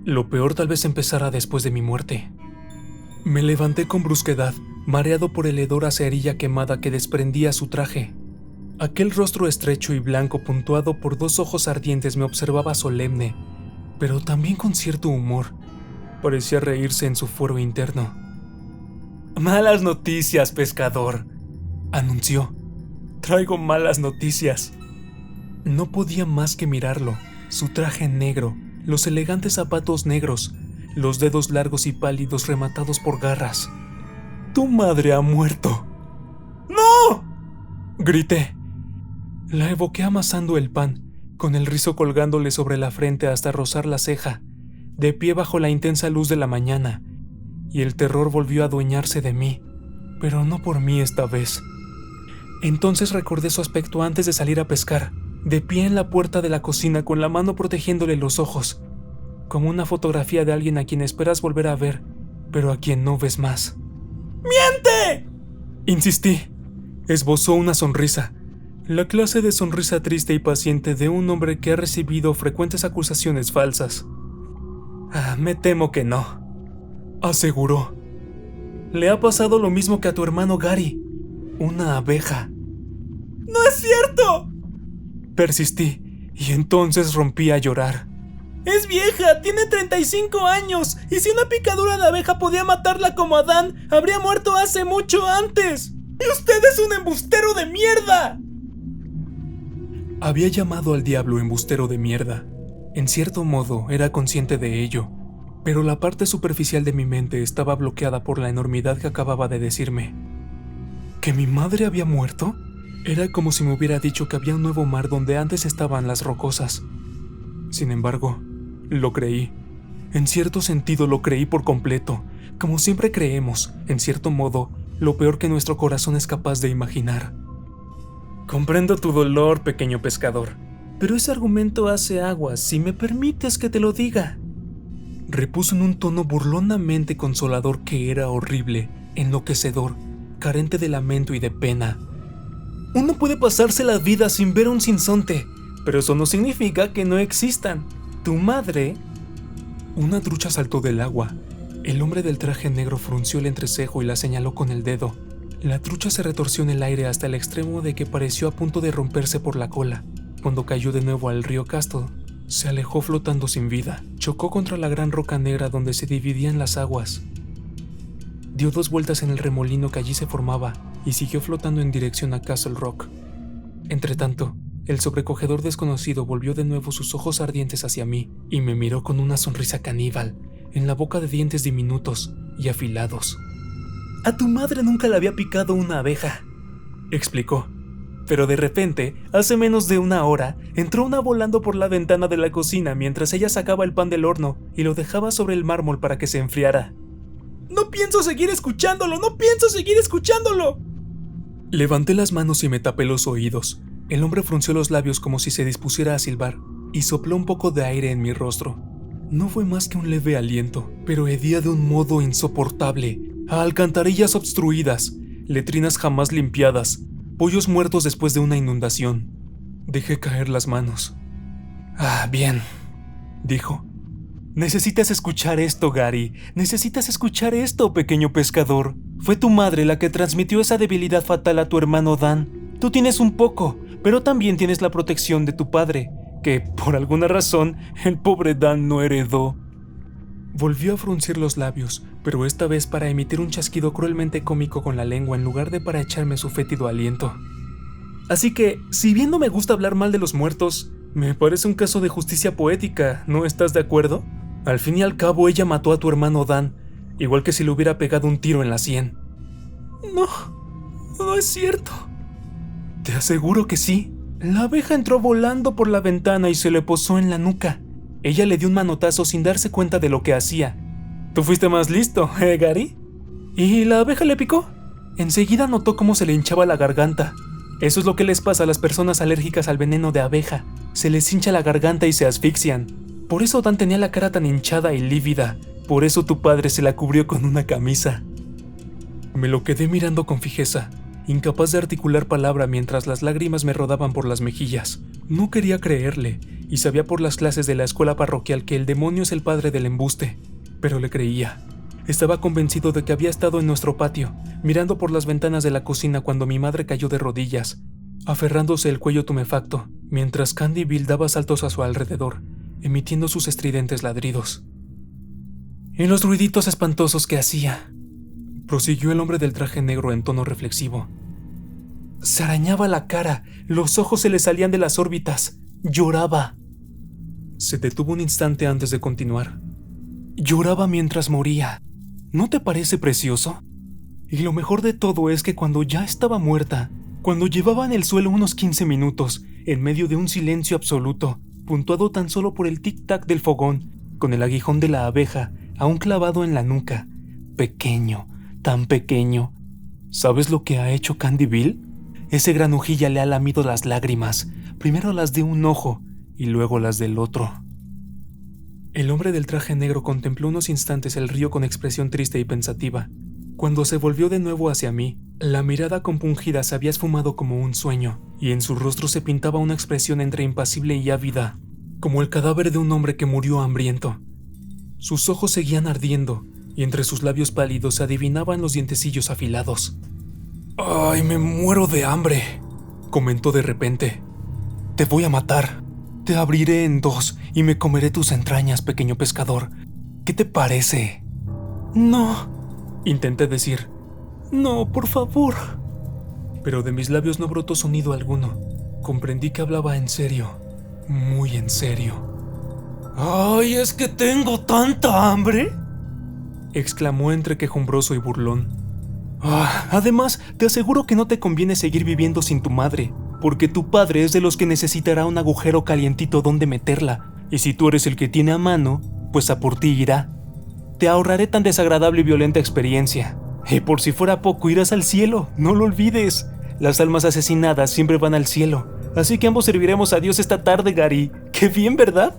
Lo peor tal vez empezara después de mi muerte. Me levanté con brusquedad, mareado por el hedor a cerilla quemada que desprendía su traje. Aquel rostro estrecho y blanco puntuado por 2 ojos ardientes me observaba solemne, pero también con cierto humor. Parecía reírse en su fuero interno. «Malas noticias, pescador», anunció. «Traigo malas noticias». No podía más que mirarlo, su traje negro, los elegantes zapatos negros, los dedos largos y pálidos rematados por garras. «Tu madre ha muerto». «¡No!», grité. La evoqué amasando el pan, con el rizo colgándole sobre la frente hasta rozar la ceja, de pie bajo la intensa luz de la mañana, y el terror volvió a adueñarse de mí, pero no por mí esta vez. Entonces recordé su aspecto antes de salir a pescar, de pie en la puerta de la cocina con la mano protegiéndole los ojos, como una fotografía de alguien a quien esperas volver a ver, pero a quien no ves más. «¡Miente!», insistí. Esbozó una sonrisa, la clase de sonrisa triste y paciente de un hombre que ha recibido frecuentes acusaciones falsas. «Me temo que no», aseguró. «Le ha pasado lo mismo que a tu hermano Gary, una abeja». «¡No es cierto!», persistí, y entonces rompí a llorar. «Es vieja, tiene 35 años, y si una picadura de abeja podía matarla como Adán, habría muerto hace mucho antes. ¡Y usted es un embustero de mierda!». Había llamado al diablo embustero de mierda. En cierto modo, era consciente de ello, pero la parte superficial de mi mente estaba bloqueada por la enormidad que acababa de decirme. ¿Que mi madre había muerto? Era como si me hubiera dicho que había un nuevo mar donde antes estaban las rocosas. Sin embargo, lo creí. En cierto sentido lo creí por completo, como siempre creemos, en cierto modo, lo peor que nuestro corazón es capaz de imaginar. Comprendo tu dolor, pequeño pescador, pero ese argumento hace aguas, si me permites que te lo diga. Repuso en un tono burlonamente consolador que era horrible, enloquecedor, carente de lamento y de pena. Uno puede pasarse la vida sin ver un sinsonte, pero eso no significa que no existan. Tu madre... Una trucha saltó del agua. El hombre del traje negro frunció el entrecejo y la señaló con el dedo. La trucha se retorció en el aire hasta el extremo de que pareció a punto de romperse por la cola. Cuando cayó de nuevo al río Casto, se alejó flotando sin vida. Chocó contra la gran roca negra donde se dividían las aguas. Dio 2 vueltas en el remolino que allí se formaba y siguió flotando en dirección a Castle Rock. Entretanto, el sobrecogedor desconocido volvió de nuevo sus ojos ardientes hacia mí y me miró con una sonrisa caníbal, en la boca de dientes diminutos y afilados. «A tu madre nunca le había picado una abeja», explicó. Pero de repente, hace menos de 1 hora, entró una volando por la ventana de la cocina mientras ella sacaba el pan del horno y lo dejaba sobre el mármol para que se enfriara. «¡No pienso seguir escuchándolo! ¡No pienso seguir escuchándolo!». Levanté las manos y me tapé los oídos. El hombre frunció los labios como si se dispusiera a silbar y sopló un poco de aire en mi rostro. No fue más que un leve aliento, pero hedía de un modo insoportable, a alcantarillas obstruidas, letrinas jamás limpiadas, pollos muertos después de una inundación. Dejé caer las manos. «Ah, bien», dijo. «Necesitas escuchar esto, Gary. Necesitas escuchar esto, pequeño pescador. Fue tu madre la que transmitió esa debilidad fatal a tu hermano Dan. Tú tienes un poco, pero también tienes la protección de tu padre, que, por alguna razón, el pobre Dan no heredó». Volvió a fruncir los labios, pero esta vez para emitir un chasquido cruelmente cómico con la lengua en lugar de para echarme su fétido aliento. «Así que, si bien no me gusta hablar mal de los muertos, me parece un caso de justicia poética, ¿no estás de acuerdo? Al fin y al cabo, ella mató a tu hermano Dan, igual que si le hubiera pegado un tiro en la sien». «No, no es cierto». «Te aseguro que sí. La abeja entró volando por la ventana y se le posó en la nuca. Ella le dio un manotazo sin darse cuenta de lo que hacía. Tú fuiste más listo, Gary? ¿Y la abeja le picó?» Enseguida notó cómo se le hinchaba la garganta. Eso es lo que les pasa a las personas alérgicas al veneno de abeja. Se les hincha la garganta y se asfixian. Por eso Dan tenía la cara tan hinchada y lívida. Por eso tu padre se la cubrió con una camisa. Me lo quedé mirando con fijeza, incapaz de articular palabra mientras las lágrimas me rodaban por las mejillas. No quería creerle, y sabía por las clases de la escuela parroquial que el demonio es el padre del embuste, pero le creía. Estaba convencido de que había estado en nuestro patio, mirando por las ventanas de la cocina cuando mi madre cayó de rodillas, aferrándose el cuello tumefacto, mientras Candy Bill daba saltos a su alrededor, emitiendo sus estridentes ladridos. «Y los ruiditos espantosos que hacía», prosiguió el hombre del traje negro en tono reflexivo. «Se arañaba la cara, los ojos se le salían de las órbitas, lloraba». Se detuvo un instante antes de continuar. «Lloraba mientras moría. ¿No te parece precioso? Y lo mejor de todo es que cuando ya estaba muerta, cuando llevaba en el suelo unos 15 minutos, en medio de un silencio absoluto, puntuado tan solo por el tic-tac del fogón, con el aguijón de la abeja aún clavado en la nuca, pequeño, tan pequeño. ¿Sabes lo que ha hecho Candy Bill? Ese granujilla le ha lamido las lágrimas, primero las de un ojo y luego las del otro». El hombre del traje negro contempló unos instantes el río con expresión triste y pensativa. Cuando se volvió de nuevo hacia mí, la mirada compungida se había esfumado como un sueño, y en su rostro se pintaba una expresión entre impasible y ávida, como el cadáver de un hombre que murió hambriento. Sus ojos seguían ardiendo, y entre sus labios pálidos se adivinaban los dientecillos afilados. «Ay, me muero de hambre», comentó de repente. «Te voy a matar. Te abriré en 2 y me comeré tus entrañas, pequeño pescador. ¿Qué te parece?» «No», intenté decir. «No, por favor». Pero de mis labios no brotó sonido alguno. Comprendí que hablaba en serio, muy en serio. «¡Ay, es que tengo tanta hambre!», exclamó entre quejumbroso y burlón. «Además, te aseguro que no te conviene seguir viviendo sin tu madre, porque tu padre es de los que necesitará un agujero calientito donde meterla, y si tú eres el que tiene a mano, pues a por ti irá». te ahorraré tan desagradable y violenta experiencia. Y por si fuera poco, irás al cielo, no lo olvides. Las almas asesinadas siempre van al cielo, así que ambos serviremos a Dios esta tarde, Gary. ¡Qué bien, ¿verdad?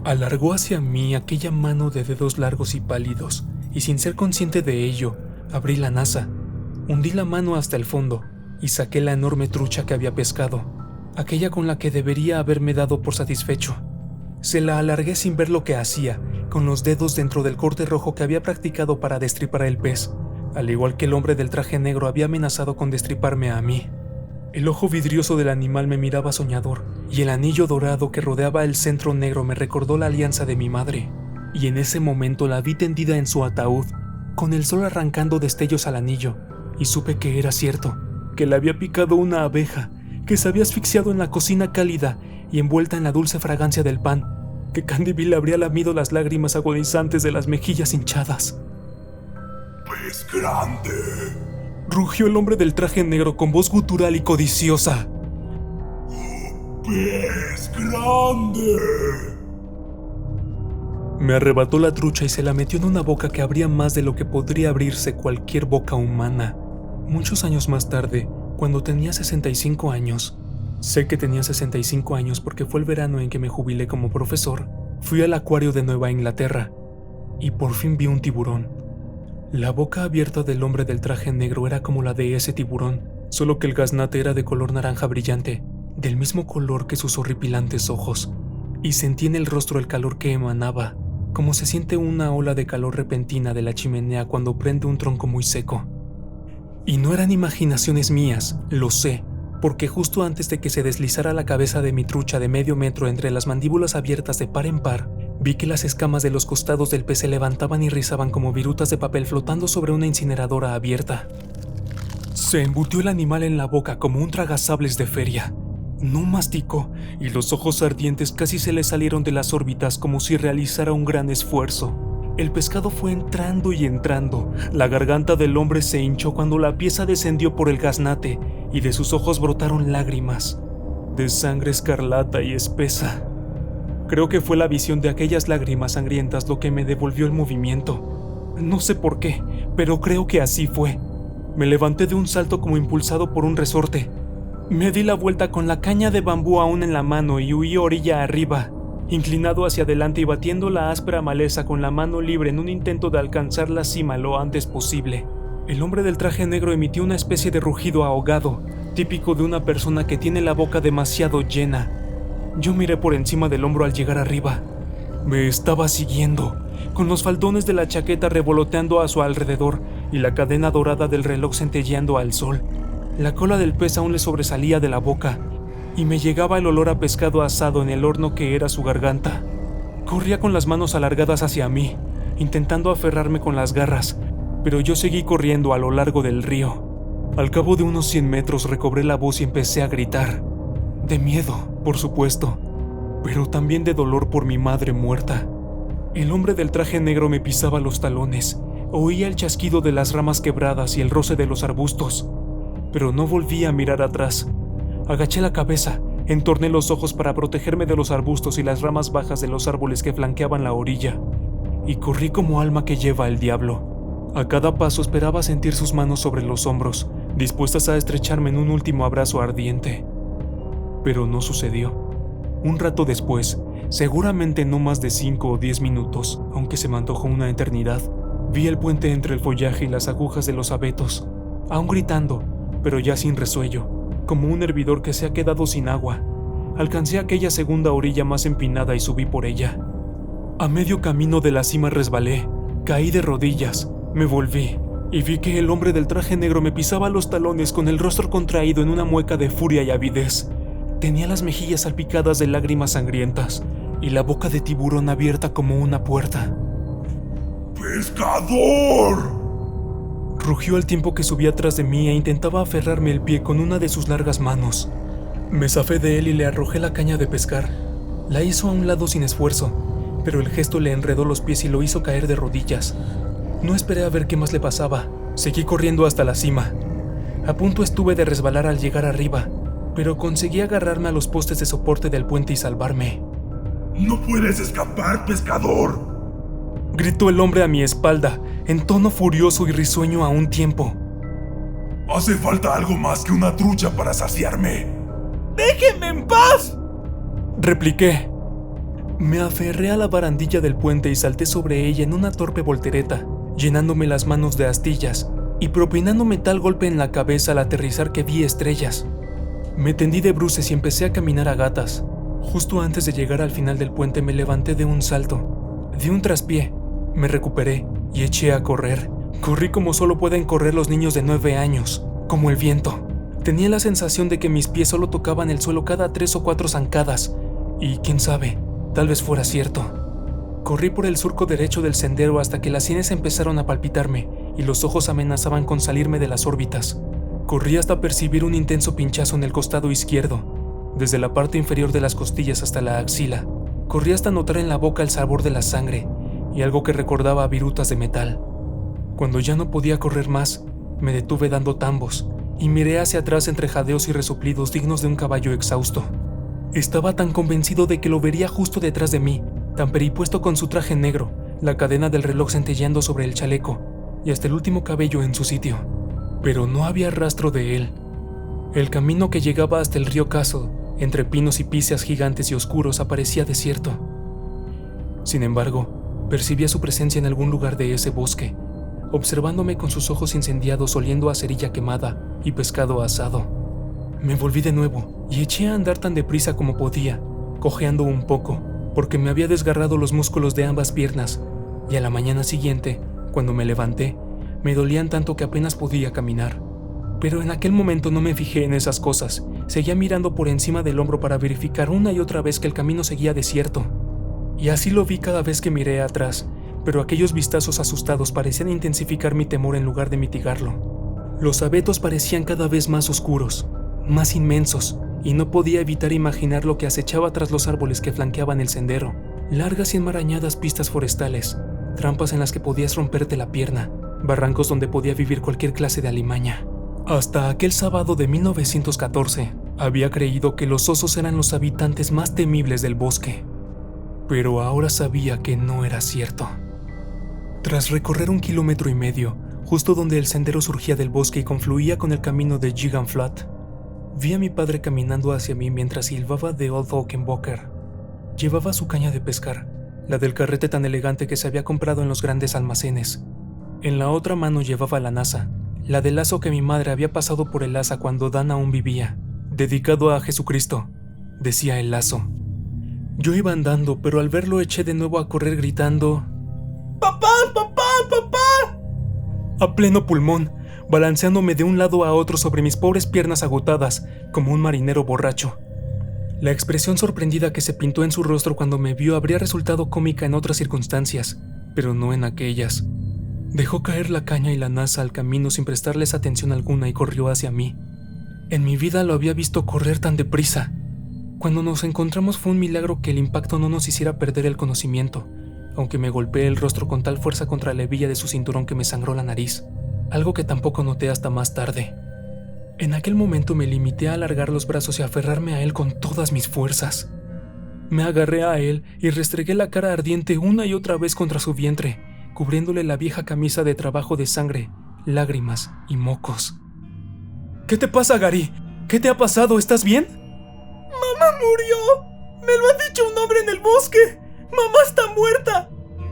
Alargó hacia mí aquella mano de dedos largos y pálidos, y sin ser consciente de ello, abrí la nasa, hundí la mano hasta el fondo, y saqué la enorme trucha que había pescado, aquella con la que debería haberme dado por satisfecho. Se la alargué sin ver lo que hacía, con los dedos dentro del corte rojo que había practicado para destripar el pez, al igual que el hombre del traje negro había amenazado con destriparme a mí. El ojo vidrioso del animal me miraba soñador, y el anillo dorado que rodeaba el centro negro me recordó la alianza de mi madre, y en ese momento la vi tendida en su ataúd, con el sol arrancando destellos al anillo, y supe que era cierto, que le había picado una abeja, que se había asfixiado en la cocina cálida y envuelta en la dulce fragancia del pan, que Candyville le habría lamido las lágrimas agonizantes de las mejillas hinchadas. ¡Pez grande! Rugió el hombre del traje negro con voz gutural y codiciosa. ¡Pez grande! Me arrebató la trucha y se la metió en una boca que abría más de lo que podría abrirse cualquier boca humana. Muchos años más tarde, cuando tenía 65 años, sé que tenía 65 años porque fue el verano en que me jubilé como profesor, fui al acuario de Nueva Inglaterra y por fin vi un tiburón. La boca abierta del hombre del traje negro era como la de ese tiburón, solo que el gaznate era de color naranja brillante, del mismo color que sus horripilantes ojos, y sentí en el rostro el calor que emanaba, como se siente una ola de calor repentina de la chimenea cuando prende un tronco muy seco. Y no eran imaginaciones mías, lo sé, porque justo antes de que se deslizara la cabeza de mi trucha de medio metro entre las mandíbulas abiertas de par en par, vi que las escamas de los costados del pez se levantaban y rizaban como virutas de papel flotando sobre una incineradora abierta. Se embutió el animal en la boca como un tragasables de feria. No masticó, y los ojos ardientes casi se le salieron de las órbitas como si realizara un gran esfuerzo. El pescado fue entrando y entrando. La garganta del hombre se hinchó cuando la pieza descendió por el gaznate, y de sus ojos brotaron lágrimas, de sangre escarlata y espesa. Creo que fue la visión de aquellas lágrimas sangrientas lo que me devolvió el movimiento. No sé por qué, pero creo que así fue. Me levanté de un salto como impulsado por un resorte. Me di la vuelta con la caña de bambú aún en la mano y huí orilla arriba, inclinado hacia adelante y batiendo la áspera maleza con la mano libre en un intento de alcanzar la cima lo antes posible. El hombre del traje negro emitió una especie de rugido ahogado, típico de una persona que tiene la boca demasiado llena. Yo miré por encima del hombro al llegar arriba. Me estaba siguiendo, con los faldones de la chaqueta revoloteando a su alrededor y la cadena dorada del reloj centelleando al sol. La cola del pez aún le sobresalía de la boca, y me llegaba el olor a pescado asado en el horno que era su garganta. Corría con las manos alargadas hacia mí, intentando aferrarme con las garras, pero yo seguí corriendo a lo largo del río. Al cabo de unos 100 metros recobré la voz y empecé a gritar. De miedo, por supuesto, pero también de dolor por mi madre muerta. El hombre del traje negro me pisaba los talones, oía el chasquido de las ramas quebradas y el roce de los arbustos, pero no volví a mirar atrás. Agaché la cabeza, entorné los ojos para protegerme de los arbustos y las ramas bajas de los árboles que flanqueaban la orilla, y corrí como alma que lleva el diablo. A cada paso esperaba sentir sus manos sobre los hombros, dispuestas a estrecharme en un último abrazo ardiente. Pero no sucedió. Un rato después, seguramente no más de 5 o 10 minutos, aunque se me antojó una eternidad, vi el puente entre el follaje y las agujas de los abetos, aún gritando, pero ya sin resuello, como un hervidor que se ha quedado sin agua. Alcancé aquella segunda orilla más empinada y subí por ella. A medio camino de la cima resbalé, caí de rodillas, me volví, y vi que el hombre del traje negro me pisaba los talones con el rostro contraído en una mueca de furia y avidez. Tenía las mejillas salpicadas de lágrimas sangrientas, y la boca de tiburón abierta como una puerta. ¡Pescador! Rugió al tiempo que subía tras de mí e intentaba aferrarme el pie con una de sus largas manos. Me zafé de él y le arrojé la caña de pescar. La hizo a un lado sin esfuerzo, pero el gesto le enredó los pies y lo hizo caer de rodillas. No esperé a ver qué más le pasaba. Seguí corriendo hasta la cima. A punto estuve de resbalar al llegar arriba, pero conseguí agarrarme a los postes de soporte del puente y salvarme. ¡No puedes escapar, pescador! gritó el hombre a mi espalda, en tono furioso y risueño a un tiempo. Hace falta algo más que una trucha para saciarme. ¡Déjenme en paz!, repliqué. Me aferré a la barandilla del puente y salté sobre ella en una torpe voltereta, llenándome las manos de astillas y propinándome tal golpe en la cabeza al aterrizar que vi estrellas. Me tendí de bruces y empecé a caminar a gatas. Justo antes de llegar al final del puente me levanté de un salto. Di un traspié, me recuperé y eché a correr. Corrí como solo pueden correr los niños de 9 años, como el viento. Tenía la sensación de que mis pies solo tocaban el suelo cada 3 o 4 zancadas, y quién sabe, tal vez fuera cierto. Corrí por el surco derecho del sendero hasta que las sienes empezaron a palpitarme y los ojos amenazaban con salirme de las órbitas. Corrí hasta percibir un intenso pinchazo en el costado izquierdo, desde la parte inferior de las costillas hasta la axila. Corrí hasta notar en la boca el sabor de la sangre y algo que recordaba a virutas de metal. Cuando ya no podía correr más, me detuve dando tambos y miré hacia atrás entre jadeos y resoplidos dignos de un caballo exhausto. Estaba tan convencido de que lo vería justo detrás de mí, tan peripuesto con su traje negro, la cadena del reloj centelleando sobre el chaleco y hasta el último cabello en su sitio. Pero no había rastro de él. El camino que llegaba hasta el río Castle, entre pinos y píceas gigantes y oscuros, aparecía desierto. Sin embargo, percibía su presencia en algún lugar de ese bosque, observándome con sus ojos incendiados oliendo a cerilla quemada y pescado asado. Me volví de nuevo y eché a andar tan deprisa como podía, cojeando un poco, porque me había desgarrado los músculos de ambas piernas, y a la mañana siguiente, cuando me levanté, me dolían tanto que apenas podía caminar. Pero en aquel momento no me fijé en esas cosas, seguía mirando por encima del hombro para verificar una y otra vez que el camino seguía desierto. Y así lo vi cada vez que miré atrás, pero aquellos vistazos asustados parecían intensificar mi temor en lugar de mitigarlo. Los abetos parecían cada vez más oscuros, más inmensos, y no podía evitar imaginar lo que acechaba tras los árboles que flanqueaban el sendero. Largas y enmarañadas pistas forestales, trampas en las que podías romperte la pierna, barrancos donde podía vivir cualquier clase de alimaña. Hasta aquel sábado de 1914, había creído que los osos eran los habitantes más temibles del bosque. Pero ahora sabía que no era cierto. Tras recorrer 1,5 kilómetros, justo donde el sendero surgía del bosque y confluía con el camino de Gigan Flat, vi a mi padre caminando hacia mí mientras silbaba de Old Oakenbocker. Llevaba su caña de pescar, la del carrete tan elegante que se había comprado en los grandes almacenes. En la otra mano llevaba la nasa, la del lazo que mi madre había pasado por el asa cuando Dan aún vivía. Dedicado a Jesucristo, decía el lazo. Yo iba andando, pero al verlo eché de nuevo a correr gritando: ¡Papá, papá, papá!, a pleno pulmón, balanceándome de un lado a otro sobre mis pobres piernas agotadas, como un marinero borracho. La expresión sorprendida que se pintó en su rostro cuando me vio habría resultado cómica en otras circunstancias, pero no en aquellas. Dejó caer la caña y la nasa al camino sin prestarles atención alguna y corrió hacia mí. En mi vida lo había visto correr tan deprisa. Cuando nos encontramos fue un milagro que el impacto no nos hiciera perder el conocimiento, aunque me golpeé el rostro con tal fuerza contra la hebilla de su cinturón que me sangró la nariz, algo que tampoco noté hasta más tarde. En aquel momento me limité a alargar los brazos y aferrarme a él con todas mis fuerzas. Me agarré a él y restregué la cara ardiente una y otra vez contra su vientre, cubriéndole la vieja camisa de trabajo de sangre, lágrimas y mocos. ¿Qué te pasa, Gary? ¿Qué te ha pasado? ¿Estás bien? ¡Mamá murió! ¡Me lo ha dicho un hombre en el bosque! ¡Mamá está muerta!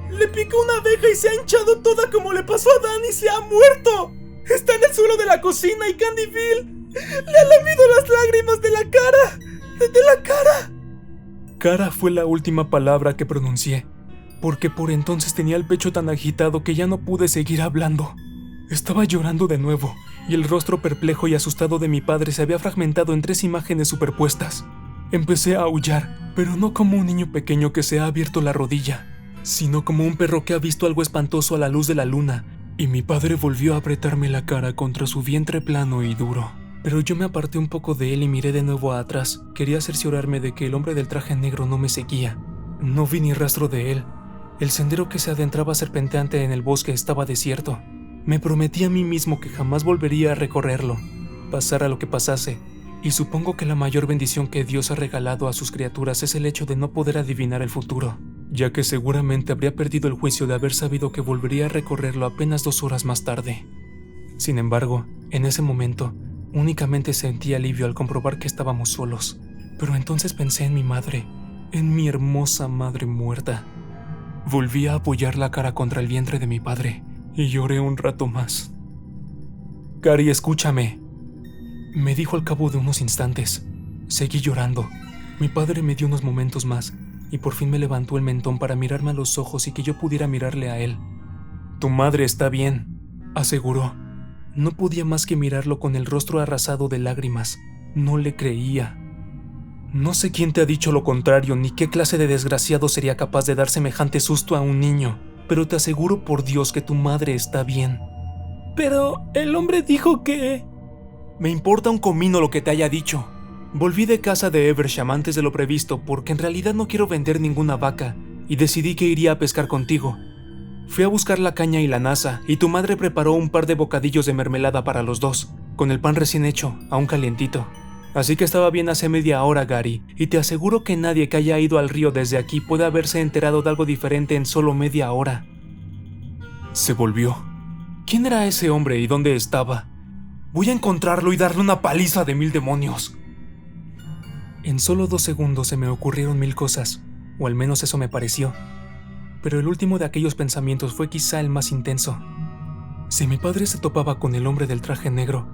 Le picó una abeja y se ha hinchado toda como le pasó a Dan y se ha muerto. Está en el suelo de la cocina y Candyville le ha lamido las lágrimas de la cara. ¡De la cara! Cara fue la última palabra que pronuncié, porque por entonces tenía el pecho tan agitado que ya no pude seguir hablando. Estaba llorando de nuevo, y el rostro perplejo y asustado de mi padre se había fragmentado en 3 imágenes superpuestas. Empecé a aullar, pero no como un niño pequeño que se ha abierto la rodilla, sino como un perro que ha visto algo espantoso a la luz de la luna, y mi padre volvió a apretarme la cara contra su vientre plano y duro. Pero yo me aparté un poco de él y miré de nuevo atrás. Quería cerciorarme de que el hombre del traje negro no me seguía. No vi ni rastro de él. El sendero que se adentraba serpenteante en el bosque estaba desierto. Me prometí a mí mismo que jamás volvería a recorrerlo, pasara lo que pasase, y supongo que la mayor bendición que Dios ha regalado a sus criaturas es el hecho de no poder adivinar el futuro. ya que seguramente habría perdido el juicio de haber sabido que volvería a recorrerlo apenas 2 horas más tarde. Sin embargo, en ese momento, únicamente sentí alivio al comprobar que estábamos solos. Pero entonces pensé en mi madre, en mi hermosa madre muerta. Volví a apoyar la cara contra el vientre de mi padre y lloré un rato más. «Gary, escúchame», me dijo al cabo de unos instantes. Seguí llorando. Mi padre me dio unos momentos más y por fin me levantó el mentón para mirarme a los ojos y que yo pudiera mirarle a él. «Tu madre está bien», aseguró. No podía más que mirarlo con el rostro arrasado de lágrimas. No le creía. No sé quién te ha dicho lo contrario, ni qué clase de desgraciado sería capaz de dar semejante susto a un niño, pero te aseguro por Dios que tu madre está bien. Pero el hombre dijo que... Me importa un comino lo que te haya dicho. Volví de casa de Eversham antes de lo previsto porque en realidad no quiero vender ninguna vaca y decidí que iría a pescar contigo. Fui a buscar la caña y la nasa y tu madre preparó un par de bocadillos de mermelada para los dos, con el pan recién hecho, aún calientito. Así que estaba bien hace media hora, Gary, y te aseguro que nadie que haya ido al río desde aquí puede haberse enterado de algo diferente en solo media hora. Se volvió. ¿Quién era ese hombre y dónde estaba? Voy a encontrarlo y darle una paliza de 1000 demonios. En solo 2 segundos se me ocurrieron 1000 cosas, o al menos eso me pareció. Pero el último de aquellos pensamientos fue quizá el más intenso. Si mi padre se topaba con el hombre del traje negro,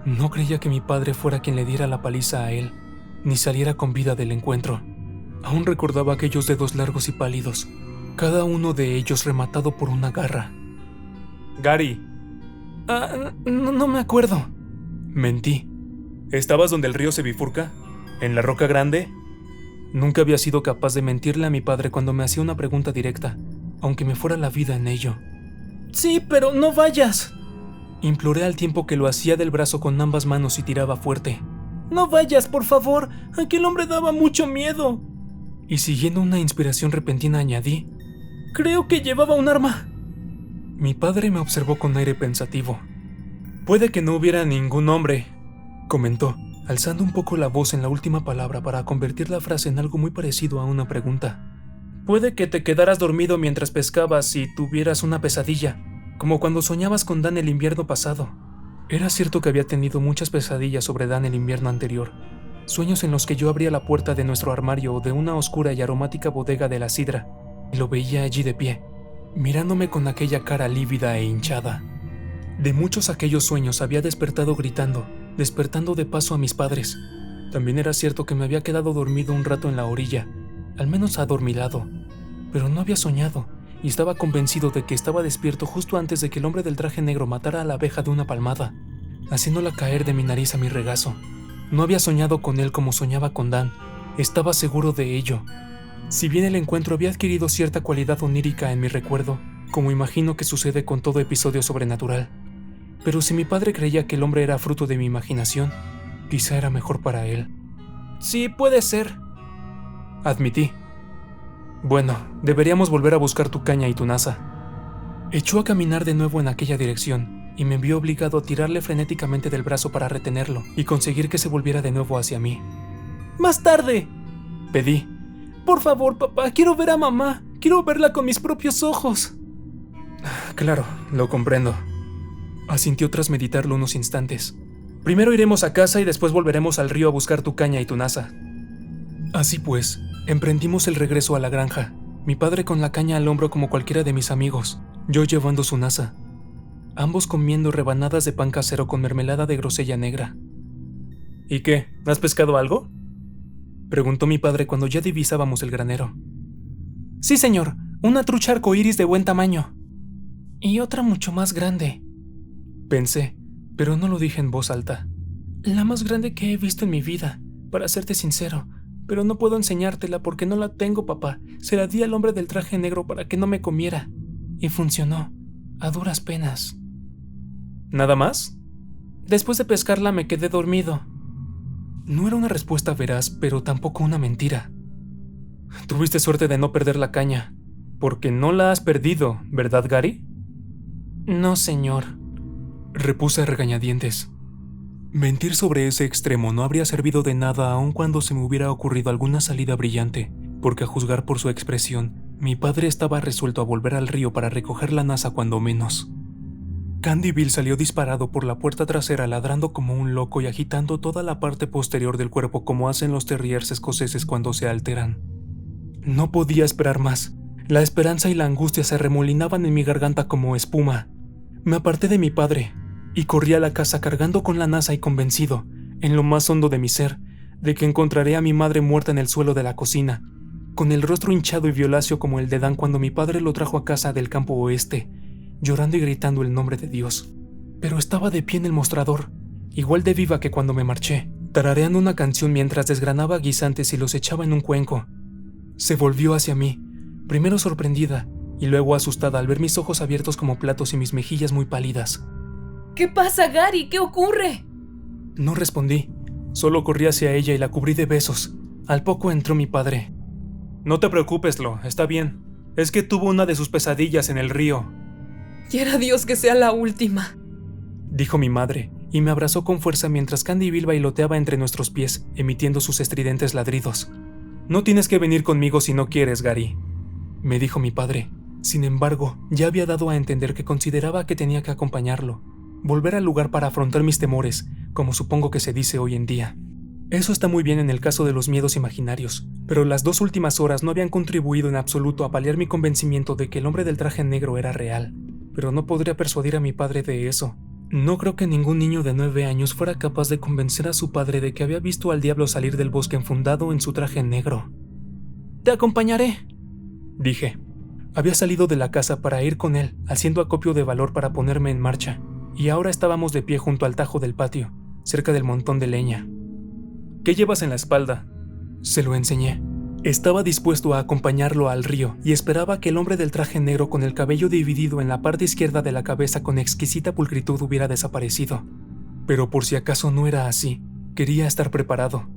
no creía que mi padre fuera quien le diera la paliza a él, ni saliera con vida del encuentro. Aún recordaba aquellos dedos largos y pálidos, cada uno de ellos rematado por una garra. «Gary». No me acuerdo. Mentí. ¿Estabas donde el río se bifurca? ¿En la roca grande? Nunca había sido capaz de mentirle a mi padre cuando me hacía una pregunta directa, aunque me fuera la vida en ello. «Sí, pero no vayas», imploré al tiempo que lo hacía del brazo con ambas manos y tiraba fuerte. «No vayas, por favor, aquel hombre daba mucho miedo». Y siguiendo una inspiración repentina añadí: «Creo que llevaba un arma». Mi padre me observó con aire pensativo. «Puede que no hubiera ningún hombre», comentó, alzando un poco la voz en la última palabra para convertir la frase en algo muy parecido a una pregunta. «Puede que te quedaras dormido mientras pescabas y tuvieras una pesadilla, como cuando soñabas con Dan el invierno pasado». Era cierto que había tenido muchas pesadillas sobre Dan el invierno anterior, sueños en los que yo abría la puerta de nuestro armario o de una oscura y aromática bodega de la sidra, y lo veía allí de pie, mirándome con aquella cara lívida e hinchada. De muchos aquellos sueños había despertado gritando, despertando de paso a mis padres. También era cierto que me había quedado dormido un rato en la orilla, al menos adormilado, pero no había soñado, y estaba convencido de que estaba despierto justo antes de que el hombre del traje negro matara a la abeja de una palmada, haciéndola caer de mi nariz a mi regazo. No había soñado con él como soñaba con Dan, estaba seguro de ello. Si bien el encuentro había adquirido cierta cualidad onírica en mi recuerdo, como imagino que sucede con todo episodio sobrenatural, pero si mi padre creía que el hombre era fruto de mi imaginación, quizá era mejor para él. «Sí, puede ser», admití. «Bueno, deberíamos volver a buscar tu caña y tu nasa». Echó a caminar de nuevo en aquella dirección y me vio obligado a tirarle frenéticamente del brazo para retenerlo y conseguir que se volviera de nuevo hacia mí. «Más tarde», pedí. «Por favor, papá, quiero ver a mamá. Quiero verla con mis propios ojos». «Claro, lo comprendo», asintió tras meditarlo unos instantes. «Primero iremos a casa y después volveremos al río a buscar tu caña y tu nasa». Así pues, emprendimos el regreso a la granja, mi padre con la caña al hombro como cualquiera de mis amigos, yo llevando su nasa, ambos comiendo rebanadas de pan casero con mermelada de grosella negra. «¿Y qué? ¿Has pescado algo?», preguntó mi padre cuando ya divisábamos el granero. «Sí, señor, una trucha arcoíris de buen tamaño». «Y otra mucho más grande», pensé, pero no lo dije en voz alta. «La más grande que he visto en mi vida, para serte sincero, pero no puedo enseñártela porque no la tengo, papá. Se la di al hombre del traje negro para que no me comiera. Y funcionó, a duras penas». «¿Nada más?». «Después de pescarla me quedé dormido». No era una respuesta veraz, pero tampoco una mentira. «Tuviste suerte de no perder la caña, porque no la has perdido, ¿verdad, Gary?». «No, señor», repuse a regañadientes. Mentir sobre ese extremo no habría servido de nada aun cuando se me hubiera ocurrido alguna salida brillante, porque a juzgar por su expresión, Mi padre estaba resuelto a volver al río para recoger la nasa cuando menos. Candyville salió disparado por la puerta trasera ladrando como un loco y agitando toda la parte posterior del cuerpo como hacen los terriers escoceses cuando se alteran. No podía esperar más. La esperanza y la angustia se arremolinaban en mi garganta como espuma. Me aparté de mi padre y corrí a la casa cargando con la nasa y convencido, en lo más hondo de mi ser, de que encontraré a mi madre muerta en el suelo de la cocina, con el rostro hinchado y violáceo como el de Dan cuando mi padre lo trajo a casa del campo oeste, llorando y gritando el nombre de Dios. Pero estaba de pie en el mostrador, igual de viva que cuando me marché, tarareando una canción mientras desgranaba guisantes y los echaba en un cuenco. Se volvió hacia mí, primero sorprendida y luego asustada al ver mis ojos abiertos como platos y mis mejillas muy pálidas. ¿Qué pasa, Gary? ¿Qué ocurre? No respondí, solo corrí hacia ella y la cubrí de besos. Al poco entró mi padre. No te preocupes, Lo, está bien. Es que tuvo una de sus pesadillas en el río. Quiera Dios que sea la última, dijo mi madre, y me abrazó con fuerza mientras Candyville bailoteaba entre nuestros pies, emitiendo sus estridentes ladridos. No tienes que venir conmigo si no quieres, Gary, me dijo mi padre. Sin embargo, ya había dado a entender que consideraba que tenía que acompañarlo, volver al lugar para afrontar mis temores, como supongo que se dice hoy en día. Eso está muy bien en el caso de los miedos imaginarios, pero las 2 últimas horas no habían contribuido en absoluto a paliar mi convencimiento de que el hombre del traje negro era real. Pero no podría persuadir a mi padre de eso. No creo que ningún niño de 9 años fuera capaz de convencer a su padre de que había visto al diablo salir del bosque enfundado en su traje negro. «Te acompañaré», dije. Había salido de la casa para ir con él, haciendo acopio de valor para ponerme en marcha, y ahora estábamos de pie junto al tajo del patio, cerca del montón de leña. «¿Qué llevas en la espalda?», se lo enseñé. Estaba dispuesto a acompañarlo al río y esperaba que el hombre del traje negro con el cabello dividido en la parte izquierda de la cabeza con exquisita pulcritud hubiera desaparecido. Pero por si acaso no era así, quería estar preparado.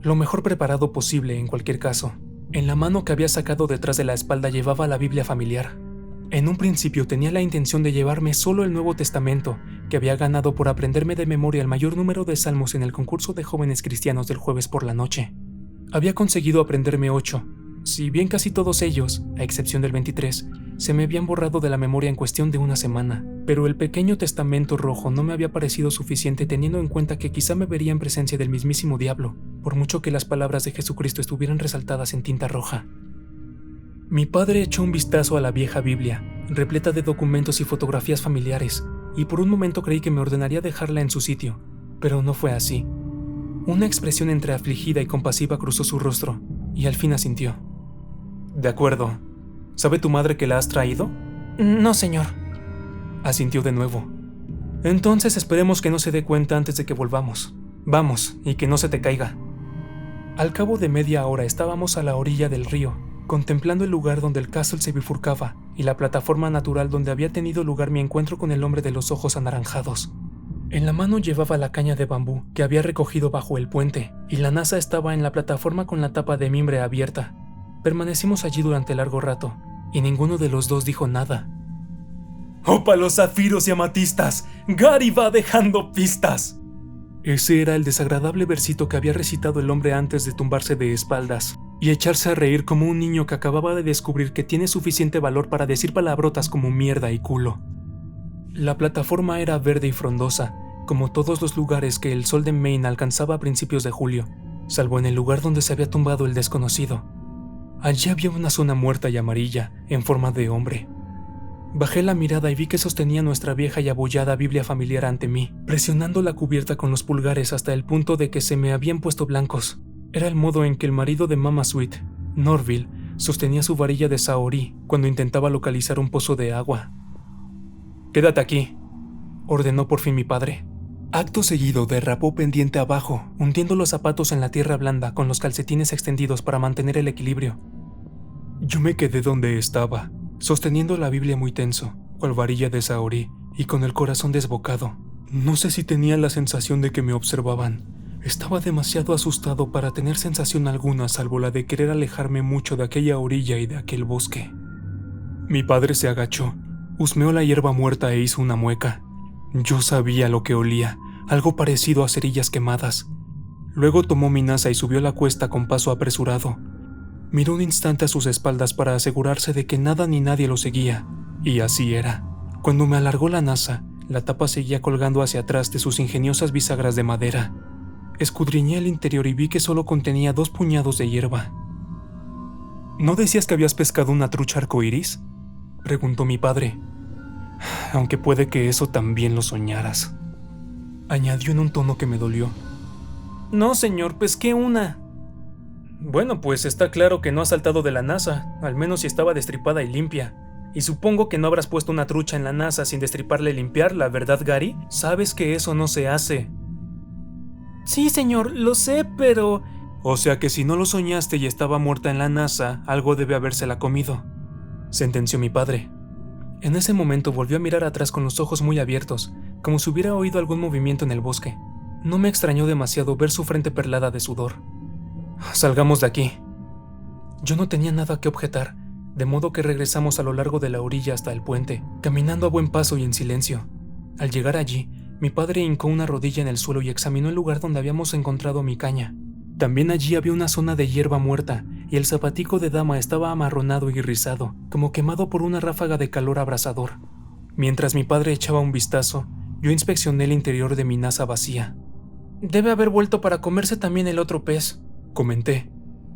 Lo mejor preparado posible en cualquier caso. En la mano que había sacado detrás de la espalda llevaba la Biblia familiar. En un principio tenía la intención de llevarme solo el Nuevo Testamento, que había ganado por aprenderme de memoria el mayor número de salmos en el concurso de jóvenes cristianos del jueves por la noche. Había conseguido aprenderme 8, si bien casi todos ellos, a excepción del 23, se me habían borrado de la memoria en cuestión de una semana, pero el pequeño testamento rojo no me había parecido suficiente teniendo en cuenta que quizá me vería en presencia del mismísimo diablo, por mucho que las palabras de Jesucristo estuvieran resaltadas en tinta roja. Mi padre echó un vistazo a la vieja Biblia, repleta de documentos y fotografías familiares, y por un momento creí que me ordenaría dejarla en su sitio, pero no fue así. Una expresión entre afligida y compasiva cruzó su rostro, y al fin asintió. «De acuerdo. ¿Sabe tu madre que la has traído?» «No, señor», asintió de nuevo. «Entonces esperemos que no se dé cuenta antes de que volvamos. Vamos, y que no se te caiga». Al cabo de media hora estábamos a la orilla del río, contemplando el lugar donde el castle se bifurcaba y la plataforma natural donde había tenido lugar mi encuentro con el hombre de los ojos anaranjados. En la mano llevaba la caña de bambú que había recogido bajo el puente, y la nasa estaba en la plataforma con la tapa de mimbre abierta. Permanecimos allí durante largo rato, y ninguno de los dos dijo nada. ¡Opa los zafiros y amatistas! ¡Gary va dejando pistas! Ese era el desagradable versito que había recitado el hombre antes de tumbarse de espaldas y echarse a reír como un niño que acababa de descubrir que tiene suficiente valor para decir palabrotas como mierda y culo. La plataforma era verde y frondosa, como todos los lugares que el sol de Maine alcanzaba a principios de julio, salvo en el lugar donde se había tumbado el desconocido. Allí había una zona muerta y amarilla, en forma de hombre. Bajé la mirada y vi que sostenía nuestra vieja y abollada Biblia familiar ante mí, presionando la cubierta con los pulgares hasta el punto de que se me habían puesto blancos. Era el modo en que el marido de Mama Sweet, Norville, sostenía su varilla de saorí cuando intentaba localizar un pozo de agua. «Quédate aquí», ordenó por fin mi padre. Acto seguido derrapó pendiente abajo, hundiendo los zapatos en la tierra blanda con los calcetines extendidos para mantener el equilibrio. Yo me quedé donde estaba, sosteniendo la Biblia muy tenso, cual varilla de saorí, y con el corazón desbocado. No sé si tenía la sensación de que me observaban. Estaba demasiado asustado para tener sensación alguna salvo la de querer alejarme mucho de aquella orilla y de aquel bosque. Mi padre se agachó, husmeó la hierba muerta e hizo una mueca. Yo sabía lo que olía, algo parecido a cerillas quemadas. Luego tomó mi nasa y subió la cuesta con paso apresurado. Miró un instante a sus espaldas para asegurarse de que nada ni nadie lo seguía, y así era. Cuando me alargó la nasa, la tapa seguía colgando hacia atrás de sus ingeniosas bisagras de madera. Escudriñé el interior y vi que solo contenía 2 puñados de hierba. ¿No decías que habías pescado una trucha arcoíris?, preguntó mi padre. Aunque puede que eso también lo soñaras, añadió en un tono que me dolió. No, señor, pesqué una. Bueno, pues está claro que no ha saltado de la nasa, al menos si estaba destripada y limpia. Y supongo que no habrás puesto una trucha en la nasa sin destriparla y limpiarla, ¿verdad, Gary? Sabes que eso no se hace. Sí, señor, lo sé, pero... O sea que si no lo soñaste y estaba muerta en la nasa, algo debe habérsela comido, sentenció mi padre. En ese momento volvió a mirar atrás con los ojos muy abiertos, como si hubiera oído algún movimiento en el bosque. No me extrañó demasiado ver su frente perlada de sudor. Salgamos de aquí. Yo no tenía nada que objetar, de modo que regresamos a lo largo de la orilla hasta el puente, caminando a buen paso y en silencio. Al llegar allí, mi padre hincó una rodilla en el suelo y examinó el lugar donde habíamos encontrado mi caña. También allí había una zona de hierba muerta, y el zapatico de dama estaba amarronado y rizado, como quemado por una ráfaga de calor abrasador. Mientras mi padre echaba un vistazo, yo inspeccioné el interior de mi nasa vacía. Debe haber vuelto para comerse también el otro pez, comenté.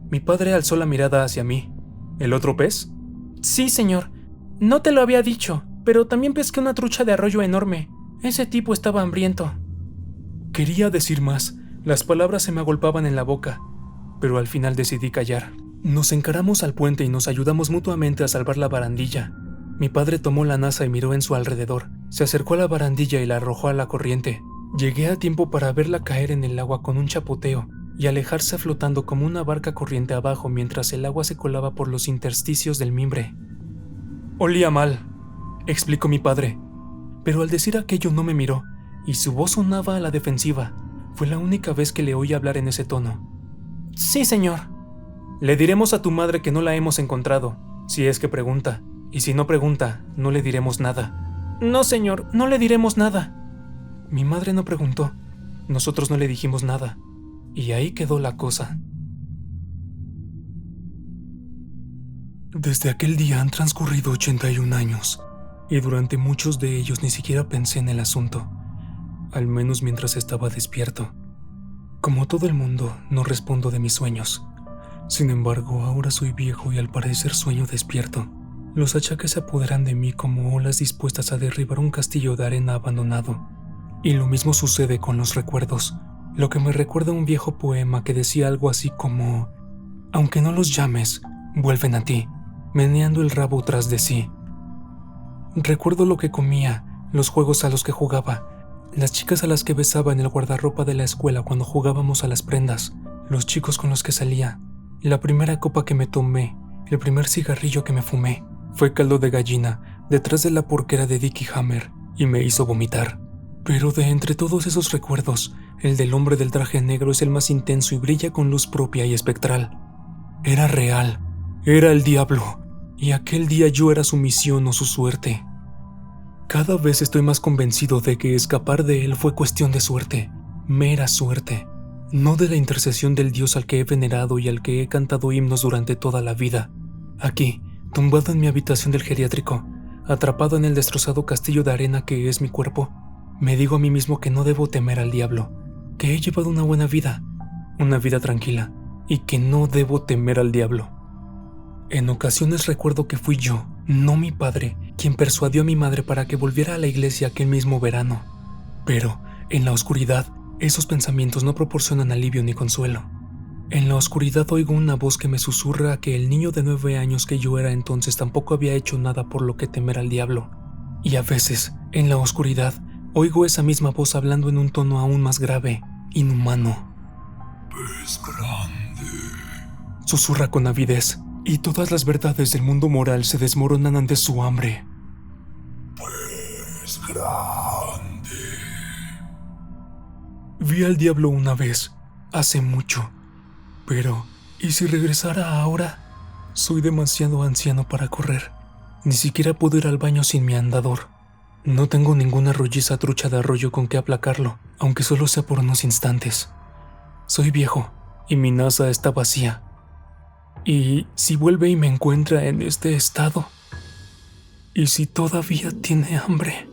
Mi padre alzó la mirada hacia mí. ¿El otro pez? Sí, señor. No te lo había dicho, pero también pesqué una trucha de arroyo enorme. Ese tipo estaba hambriento. Quería decir más. Las palabras se me agolpaban en la boca, pero al final decidí callar. Nos encaramos al puente y nos ayudamos mutuamente a salvar la barandilla. Mi padre tomó la nasa y miró en su alrededor. Se acercó a la barandilla y la arrojó a la corriente. Llegué a tiempo para verla caer en el agua con un chapoteo y alejarse flotando como una barca corriente abajo mientras el agua se colaba por los intersticios del mimbre. Olía mal, explicó mi padre, pero al decir aquello no me miró y su voz sonaba a la defensiva. Fue la única vez que le oí hablar en ese tono. Sí, señor. Le diremos a tu madre que no la hemos encontrado, si es que pregunta, y si no pregunta, no le diremos nada. No, señor, no le diremos nada. Mi madre no preguntó, nosotros no le dijimos nada, y ahí quedó la cosa. Desde aquel día han transcurrido 81 años, y durante muchos de ellos ni siquiera pensé en el asunto, al menos mientras estaba despierto. Como todo el mundo, no respondo de mis sueños. Sin embargo, ahora soy viejo y al parecer sueño despierto. Los achaques se apoderan de mí como olas dispuestas a derribar un castillo de arena abandonado. Y lo mismo sucede con los recuerdos, lo que me recuerda a un viejo poema que decía algo así como: aunque no los llames, vuelven a ti, meneando el rabo tras de sí. Recuerdo lo que comía, los juegos a los que jugaba, las chicas a las que besaba en el guardarropa de la escuela cuando jugábamos a las prendas, los chicos con los que salía, la primera copa que me tomé, el primer cigarrillo que me fumé. Fue caldo de gallina detrás de la porquera de Dickie Hammer y me hizo vomitar. Pero de entre todos esos recuerdos, el del hombre del traje negro es el más intenso y brilla con luz propia y espectral. Era real, era el diablo, y aquel día yo era su misión o su suerte. Cada vez estoy más convencido de que escapar de él fue cuestión de suerte, mera suerte, no de la intercesión del Dios al que he venerado y al que he cantado himnos durante toda la vida. Aquí, tumbado en mi habitación del geriátrico, atrapado en el destrozado castillo de arena que es mi cuerpo, me digo a mí mismo que no debo temer al diablo, que he llevado una buena vida, una vida tranquila, y que no debo temer al diablo. En ocasiones recuerdo que fui yo, no mi padre, quien persuadió a mi madre para que volviera a la iglesia aquel mismo verano. Pero, en la oscuridad, esos pensamientos no proporcionan alivio ni consuelo. En la oscuridad oigo una voz que me susurra que el niño de 9 años que yo era entonces tampoco había hecho nada por lo que temer al diablo. Y a veces, en la oscuridad, oigo esa misma voz hablando en un tono aún más grave, inhumano. Pez grande. Susurra con avidez, y todas las verdades del mundo moral se desmoronan ante su hambre. Pez grande. Vi al diablo una vez, hace mucho. Pero, ¿y si regresara ahora? Soy demasiado anciano para correr. Ni siquiera puedo ir al baño sin mi andador. No tengo ninguna rolliza trucha de arroyo con que aplacarlo, aunque solo sea por unos instantes. Soy viejo, y mi nasa está vacía. ¿Y si vuelve y me encuentra en este estado? ¿Y si todavía tiene hambre?